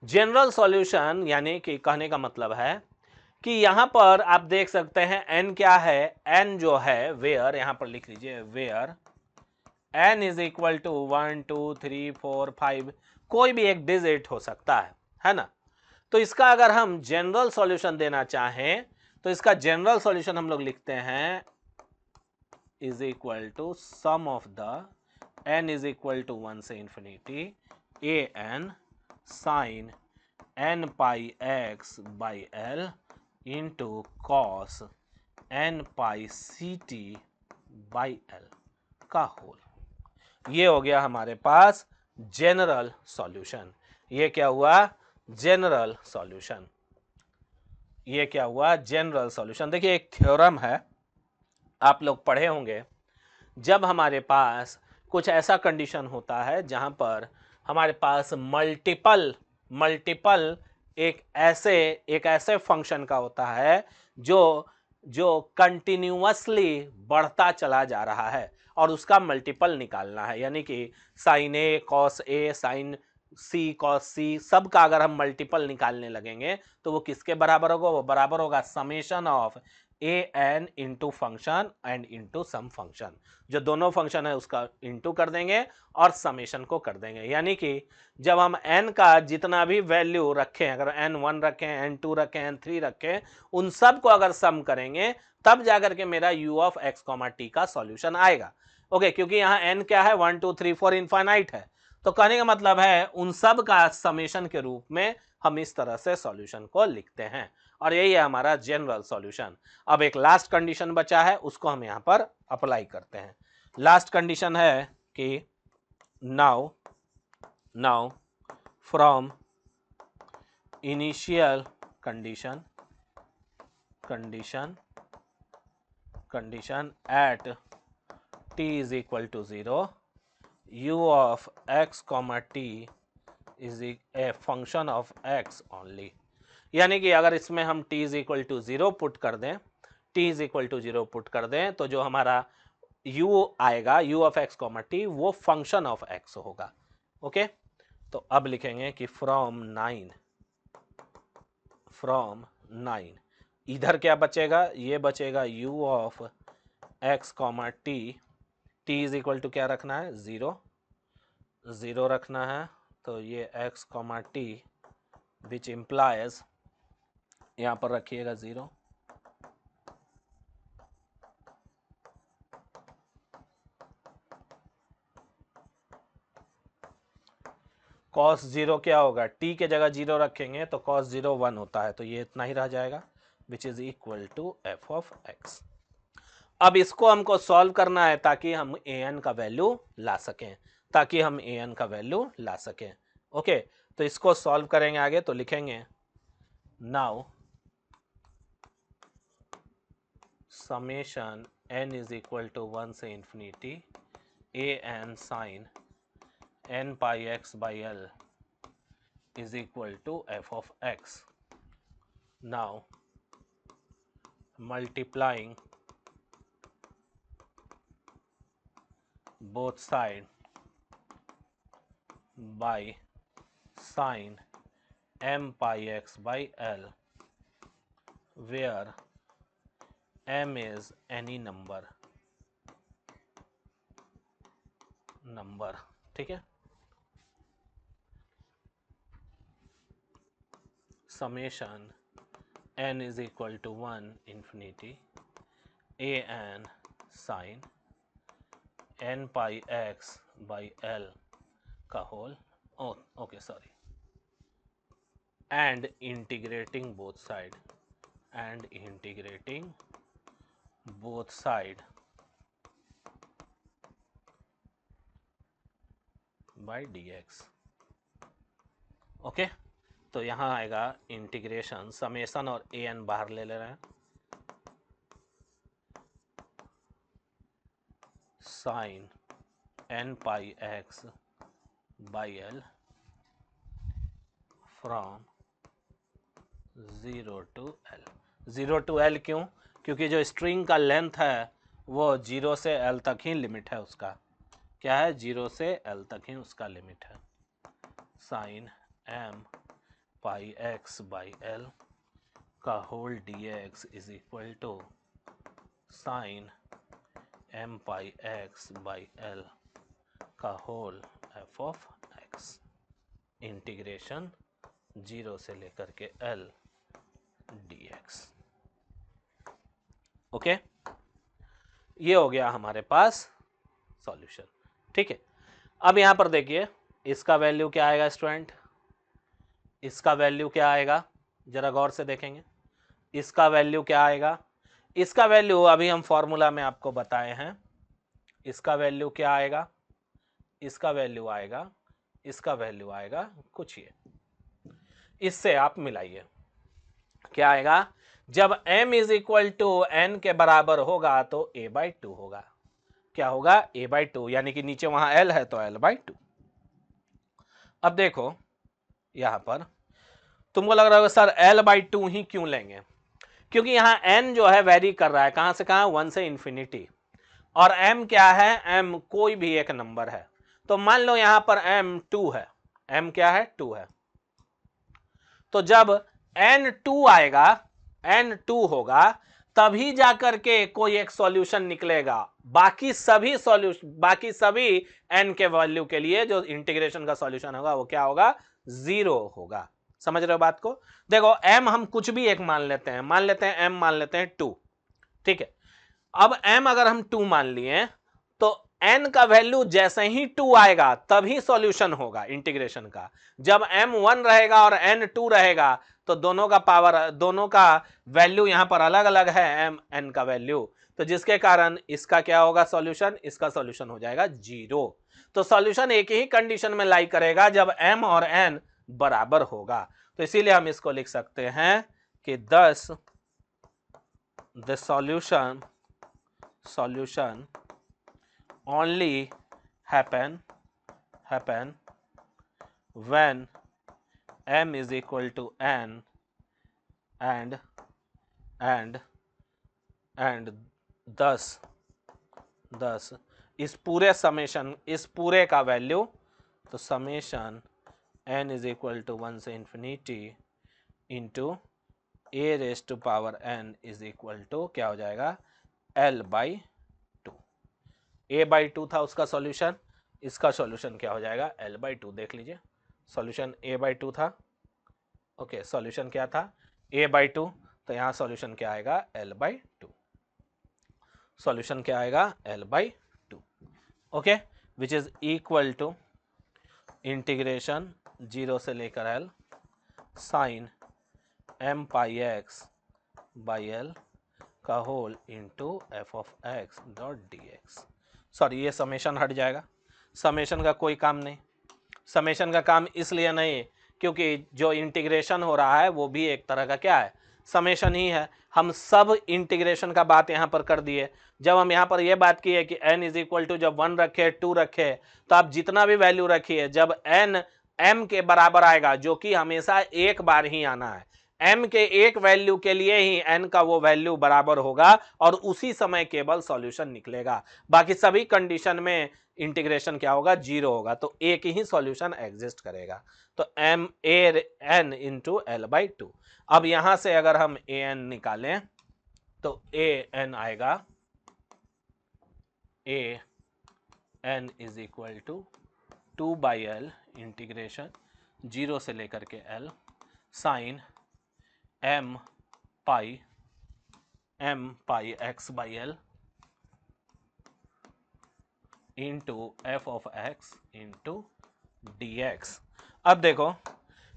जनरल सॉल्यूशन यानी कि कहने का मतलब है कि यहां पर आप देख सकते हैं n क्या है, n जो है वेयर, यहां पर लिख लीजिए where n is equal to 1 2 3 4 5, कोई भी एक डिजिट हो सकता है ना। तो इसका अगर हम जनरल सॉल्यूशन देना चाहें तो इसका जनरल सॉल्यूशन हम लोग लिखते हैं is equal to sum of the n is equal to 1 से infinity a n sine n pi x by l into cos n pi c t by l का होल। ये हो गया हमारे पास जनरल सॉल्यूशन। ये क्या हुआ, जनरल सॉल्यूशन। ये क्या हुआ, जनरल सॉल्यूशन। देखिए एक थ्योरम है, आप लोग पढ़े होंगे, जब हमारे पास कुछ ऐसा कंडीशन होता है जहां पर हमारे पास मल्टीपल एक ऐसे फंक्शन का होता है जो जो कंटिन्यूअसली बढ़ता चला जा रहा है और उसका मल्टीपल निकालना है, यानी कि sign A cos A sign C cos सी सब का अगर हम मल्टीपल निकालने लगेंगे तो वो किसके बराबर होगा, वो बराबर होगा summation of a n into function and into sum function. जो दोनों फंक्शन है उसका इंटू कर देंगे और समेशन को कर देंगे, यानी कि जब हम n का जितना भी वैल्यू रखें, अगर n1 रखें n2 रखें n3 रखें, उन सब को अगर सम करेंगे तब जाकर के मेरा u ऑफ x, t का सॉल्यूशन आएगा। ओके, क्योंकि यहाँ n क्या है 1 2 3 4 इनफाइनाइट है, तो कहने का मतलब है उन सब का समेशन के रूप में हम इस तरह से सॉल्यूशन को लिखते हैं और यही है हमारा जनरल सॉल्यूशन। अब एक लास्ट कंडीशन बचा है, उसको हम यहां पर अप्लाई करते हैं। लास्ट कंडीशन है कि now from initial condition at t is equal to 0 u of x comma t is a function of x only। यानी कि अगर इसमें हम t is equal to 0 put कर दें, t is equal to 0 put कर दें तो जो हमारा u आएगा u of x comma t वो फंक्शन ऑफ x होगा। ओके, तो अब लिखेंगे कि फ्रॉम 9 इधर क्या बचेगा, ये बचेगा u of x comma t, t is equal to क्या रखना है 0 रखना है, तो ये x comma t which implies यहां पर रखिएगा 0। cos 0 क्या होगा, t के जगह 0 रखेंगे तो cos 0 1 होता है, तो ये इतना ही रह जाएगा which is equal to f of x। अब इसको हमको सॉल्व करना है ताकि हम an का वैल्यू ला सकें, ओके। तो इसको सॉल्व करेंगे आगे, तो लिखेंगे now summation n is equal to 1 से infinity a n sine n pi x by l is equal to f of x। Now multiplying both sides by sine m pi x by l where m is any number, ठीक है। summation n is equal to 1 infinity a n sin n pi x by l का होल, okay sorry, and integrating both side by dx। Okay, तो यहां आएगा integration, summation और A N बाहर ले रहे हैं, sine n pi x by l from 0 to l. 0 to l क्यों, क्योंकि जो स्ट्रिंग का लेंथ है वो 0 से एल तक ही लिमिट है उसका, क्या है 0 से एल तक ही उसका लिमिट है। Sine m pi x by l का whole dx is equal to sine m pi x by l का whole f of x integration 0 से लेकर के l dx। ओके, ये हो गया हमारे पास सॉल्यूशन। ठीक है, अब यहां पर देखिए इसका वैल्यू क्या आएगा स्टूडेंट, इसका वैल्यू क्या आएगा, जरा गौर से देखेंगे। इसका वैल्यू क्या आएगा, इसका वैल्यू अभी हम फॉर्मूला में आपको बताए हैं। इसका वैल्यू क्या आएगा, इसका वैल्यू आएगा, इसका वैल्यू आएगा कुछ ये, इससे आप मिलाइए। क्या आएगा, जब m is equal to n के बराबर होगा तो a बाई 2 होगा। क्या होगा, a बाई 2, यानी कि नीचे वहां l है तो l बाई 2। अब देखो यहां पर तुमको लग रहा होगा सर l बाई 2 ही क्यों लेंगे, क्योंकि यहां n जो है वेरी कर रहा है, कहां से कहां, 1 से इंफिनिटी, और m क्या है, m कोई भी एक नंबर है। तो मान लो यहां पर m 2 है, m क्या है, 2 है। तो जब n 2 आएगा, n 2 होगा, तभी जाकर के कोई एक सॉल्यूशन निकलेगा। बाकी सभी सॉल्यूशन, बाकी सभी n के वैल्यू के लिए जो इंटीग्रेशन का सॉल्यूशन होगा वो क्या होगा, 0 होगा। समझ रहे हो बात को। देखो m हम कुछ भी एक मान लेते हैं, मान लेते हैं m, मान लेते हैं 2। ठीक है, अब m अगर हम 2 मान लिए तो n का वैल्यू जैसे ही 2 आएगा तभी सॉल्यूशन होगा इंटीग्रेशन का। जब m 1 रहेगा और n 2 रहेगा तो दोनों का पावर, दोनों का वैल्यू यहां पर अलग अलग है, m n का वैल्यू, तो जिसके कारण इसका क्या होगा सॉल्यूशन, इसका सॉल्यूशन हो जाएगा 0। तो सॉल्यूशन एक ही कंडीशन में लाई करेगा जब m और n बराबर होगा। तो इसीलिए हम इसको लिख सकते हैं कि thus the solution only happen when m is equal to n and thus इस पूरे समेशन, इस पूरे का वैल्यू, तो summation n is equal to 1 से infinity into a raise to power n is equal to क्या हो जाएगा, l बाई 2। a बाई 2 था उसका सॉल्यूशन, इसका सॉल्यूशन क्या हो जाएगा, l बाई 2। देख लीजिए सॉल्यूशन a बाई 2 था। ओके, सॉल्यूशन क्या था, a बाई 2, तो यहाँ सॉल्यूशन क्या आएगा, l बाई 2। सॉल्यूशन क्या आएगा, l by 2। Okay, which is equal to integration 0 से लेकर l sine m pi x by l का whole into f of x dot d x. Sorry, ये समेशन हट जाएगा, समेशन का कोई काम नहीं। समेशन का काम इसलिए नहीं क्योंकि जो इंटीग्रेशन हो रहा है वो भी एक तरह का क्या है, समेशन ही है। हम सब इंटीग्रेशन का बात यहाँ पर कर दिए। जब हम यहाँ पर ये बात की है कि n इज इक्वल टू जब 1 रखे 2 रखे, तो आप जितना भी वैल्यू रखिए, जब n m के बराबर आएगा, जो कि हमेशा एक बार ही आना है, m के एक वैल्यू के लिए ही n का वो वैल्यू बराबर होगा और उसी समय केवल सॉल्यूशन निकलेगा। बाकी सभी कंडीशन में इंटीग्रेशन क्या होगा, 0 होगा, तो एक ही सॉल्यूशन एग्जिस्ट करेगा। तो m a n into l by 2। अब यहां से अगर हम a n निकालें तो a n आएगा, a n is equal to 2 by l integration 0 से लेकर के l sine m pi x by l into f of x into d x. अब देखो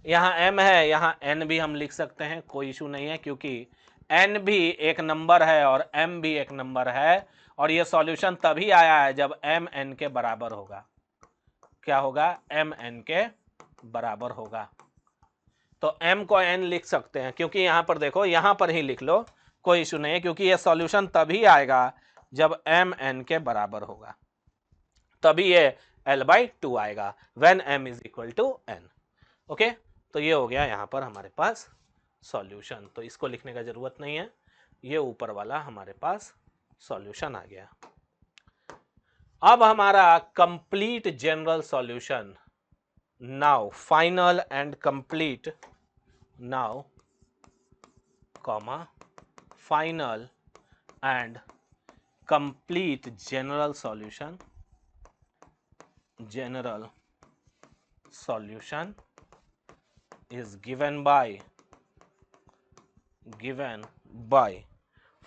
यहाँ m है, यहाँ n भी हम लिख सकते हैं, कोई इशू नहीं है, क्योंकि n भी एक नंबर है और m भी एक नंबर है, और ये सॉल्यूशन तभी आया है जब m n के बराबर होगा। क्या होगा, m n के बराबर होगा। तो m को n लिख सकते हैं, क्योंकि यहां पर देखो, यहां पर ही लिख लो, कोई इशू नहीं है, क्योंकि ये सॉल्यूशन तभी आएगा जब m n के बराबर होगा, तभी ये l बाई 2 आएगा, when m is equal to n। Okay, तो ये हो गया यहां पर हमारे पास सॉल्यूशन। तो इसको लिखने का जरूरत नहीं है, ये ऊपर वाला हमारे पास सॉल्यूशन आ गया। अब हमारा complete general solution, now final and complete, now comma final and complete general solution is given by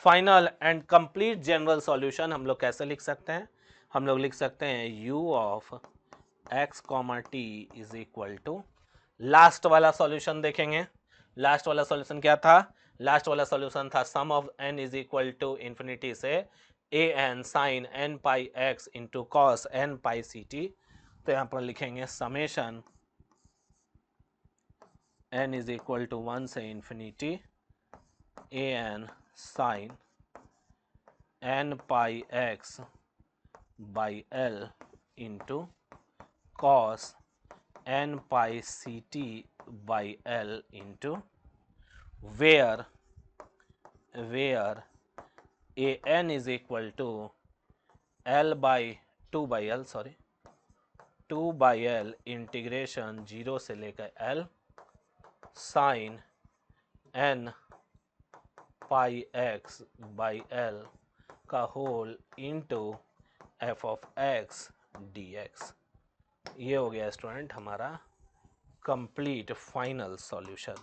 final and complete general solution हम लोग कैसे लिख सकते हैं? हम लोग लिख सकते हैं u of x comma t is equal to, last वाला सॉल्यूशन देखेंगे। लास्ट वाला सॉल्यूशन क्या था? लास्ट वाला सॉल्यूशन था sum of n is equal to infinity से an sine n pi x into cos n pi c t. तो यहाँ पर लिखेंगे summation n is equal to 1 से infinity an sine n pi x by l into cos n pi c t by l into where an is equal to l by 2 by l integration 0 से लेकर l sine n pi x by l का whole into f of x dx। ये हो गया student हमारा complete final solution.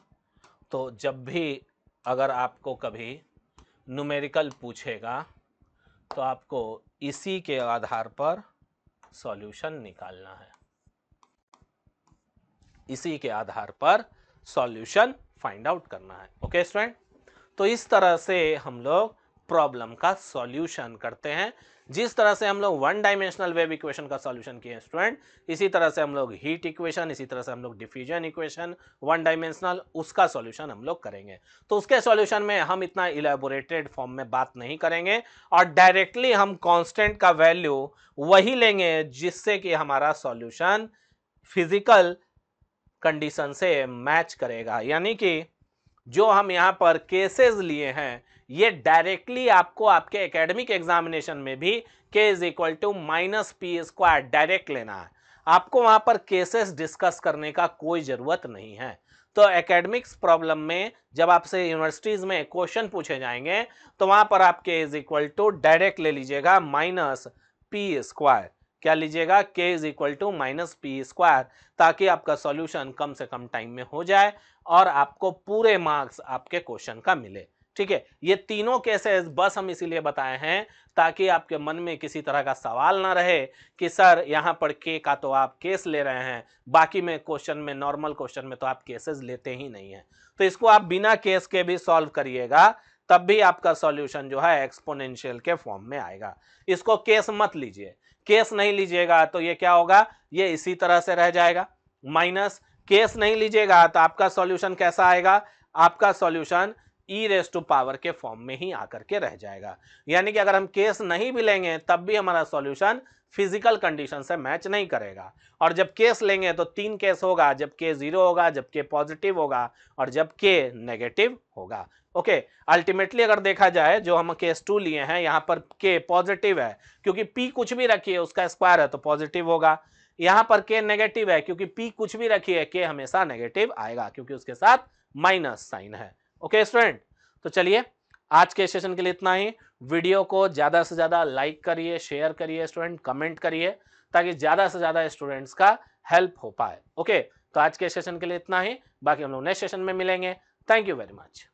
तो जब भी अगर आपको कभी न्यूमेरिकल पूछेगा तो आपको इसी के आधार पर सॉल्यूशन निकालना है, इसी के आधार पर सॉल्यूशन फाइंड आउट करना है। ओके स्टूडेंट, तो इस तरह से हम लोग प्रॉब्लम का सॉल्यूशन करते हैं। जिस तरह से हम लोग वन डायमेंशनल वेव इक्वेशन का सॉल्यूशन किए स्टूडेंट, इसी तरह से हम लोग हीट इक्वेशन, इसी तरह से हम लोग डिफ्यूजन इक्वेशन वन डायमेंशनल, उसका सॉल्यूशन हम लोग करेंगे। तो उसके सॉल्यूशन में हम इतना इलेबोरेटेड फॉर्म में बात नहीं करेंगे और डायरेक्टली हम कांस्टेंट का वैल्यू वही लेंगे जिससे कि हमारा सॉल्यूशन फिजिकल कंडीशन से मैच करेगा। यानी कि जो हम यहाँ पर केसेस लिए हैं ये डायरेक्टली आपको आपके एकेडमिक एग्जामिनेशन में भी k is equal to minus p square direct लेना है। आपको वहां पर केसेस डिस्कस करने का कोई जरूरत नहीं है। तो एकेडमिक्स प्रॉब्लम में जब आपसे यूनिवर्सिटीज में क्वेश्चन पूछे जाएंगे तो वहां पर आप k is equal to direct ले लीजिएगा माइनस पी स्क्वायर। क्या लीजिएगा? k is equal to minus p square, ताकि आपका सॉल्यूशन कम से कम टाइम में हो जाए और आपको पूरे मार्क्स आपके क्वेश्चन का मिले। ठीक है, ये तीनों केसेस बस हम इसीलिए बताए हैं ताकि आपके मन में किसी तरह का सवाल ना रहे कि सर यहाँ पर के का तो आप केस ले रहे हैं, बाकी में क्वेश्चन में, नॉर्मल क्वेश्चन में तो आप केसेस लेते ही नहीं है। तो इसको आप बिना केस के भी सॉल्व करिएगा, तब भी आपका सॉल्यूशन जो है एक्सपोनेंशियल के फॉर्म में आएगा। इसको केस मत लीजिए, केस नहीं लीजिएगा तो ये क्या होगा, ये इसी तरह से रह जाएगा। माइनस केस नहीं लीजिएगा तो आपका सॉल्यूशन कैसा आएगा? आपका solution e raise to power के फॉर्म में ही आकर के रह जाएगा। यानी कि अगर हम केस नहीं भी लेंगे तब भी हमारा सॉल्यूशन फिजिकल कंडीशन से मैच नहीं करेगा। और जब केस लेंगे तो 3 केस होगा, जब के 0 होगा, जब के पॉजिटिव होगा और जब के नेगेटिव होगा। ओके, अल्टीमेटली अगर देखा जाए जो हम केस 2 लिए हैं यहाँ पर के पॉजिटिव है क्योंकि पी कुछ भी रखिए उसका स्क्वायर है तो पॉजिटिव होगा। यहाँ पर के नेगेटिव है क्योंकि पी कुछ भी रखिए के हमेशा नेगेटिव आएगा क्योंकि उसके साथ माइनस साइन है। ओके स्टूडेंट, तो चलिए आज के सेशन के लिए इतना ही। वीडियो को ज्यादा से ज्यादा लाइक करिए, शेयर करिए स्टूडेंट, कमेंट करिए ताकि ज्यादा से ज्यादा स्टूडेंट्स का हेल्प हो पाए। ओके, तो आज के सेशन के लिए इतना ही, बाकी हम लोग नेक्स्ट सेशन में मिलेंगे। Thank you very much.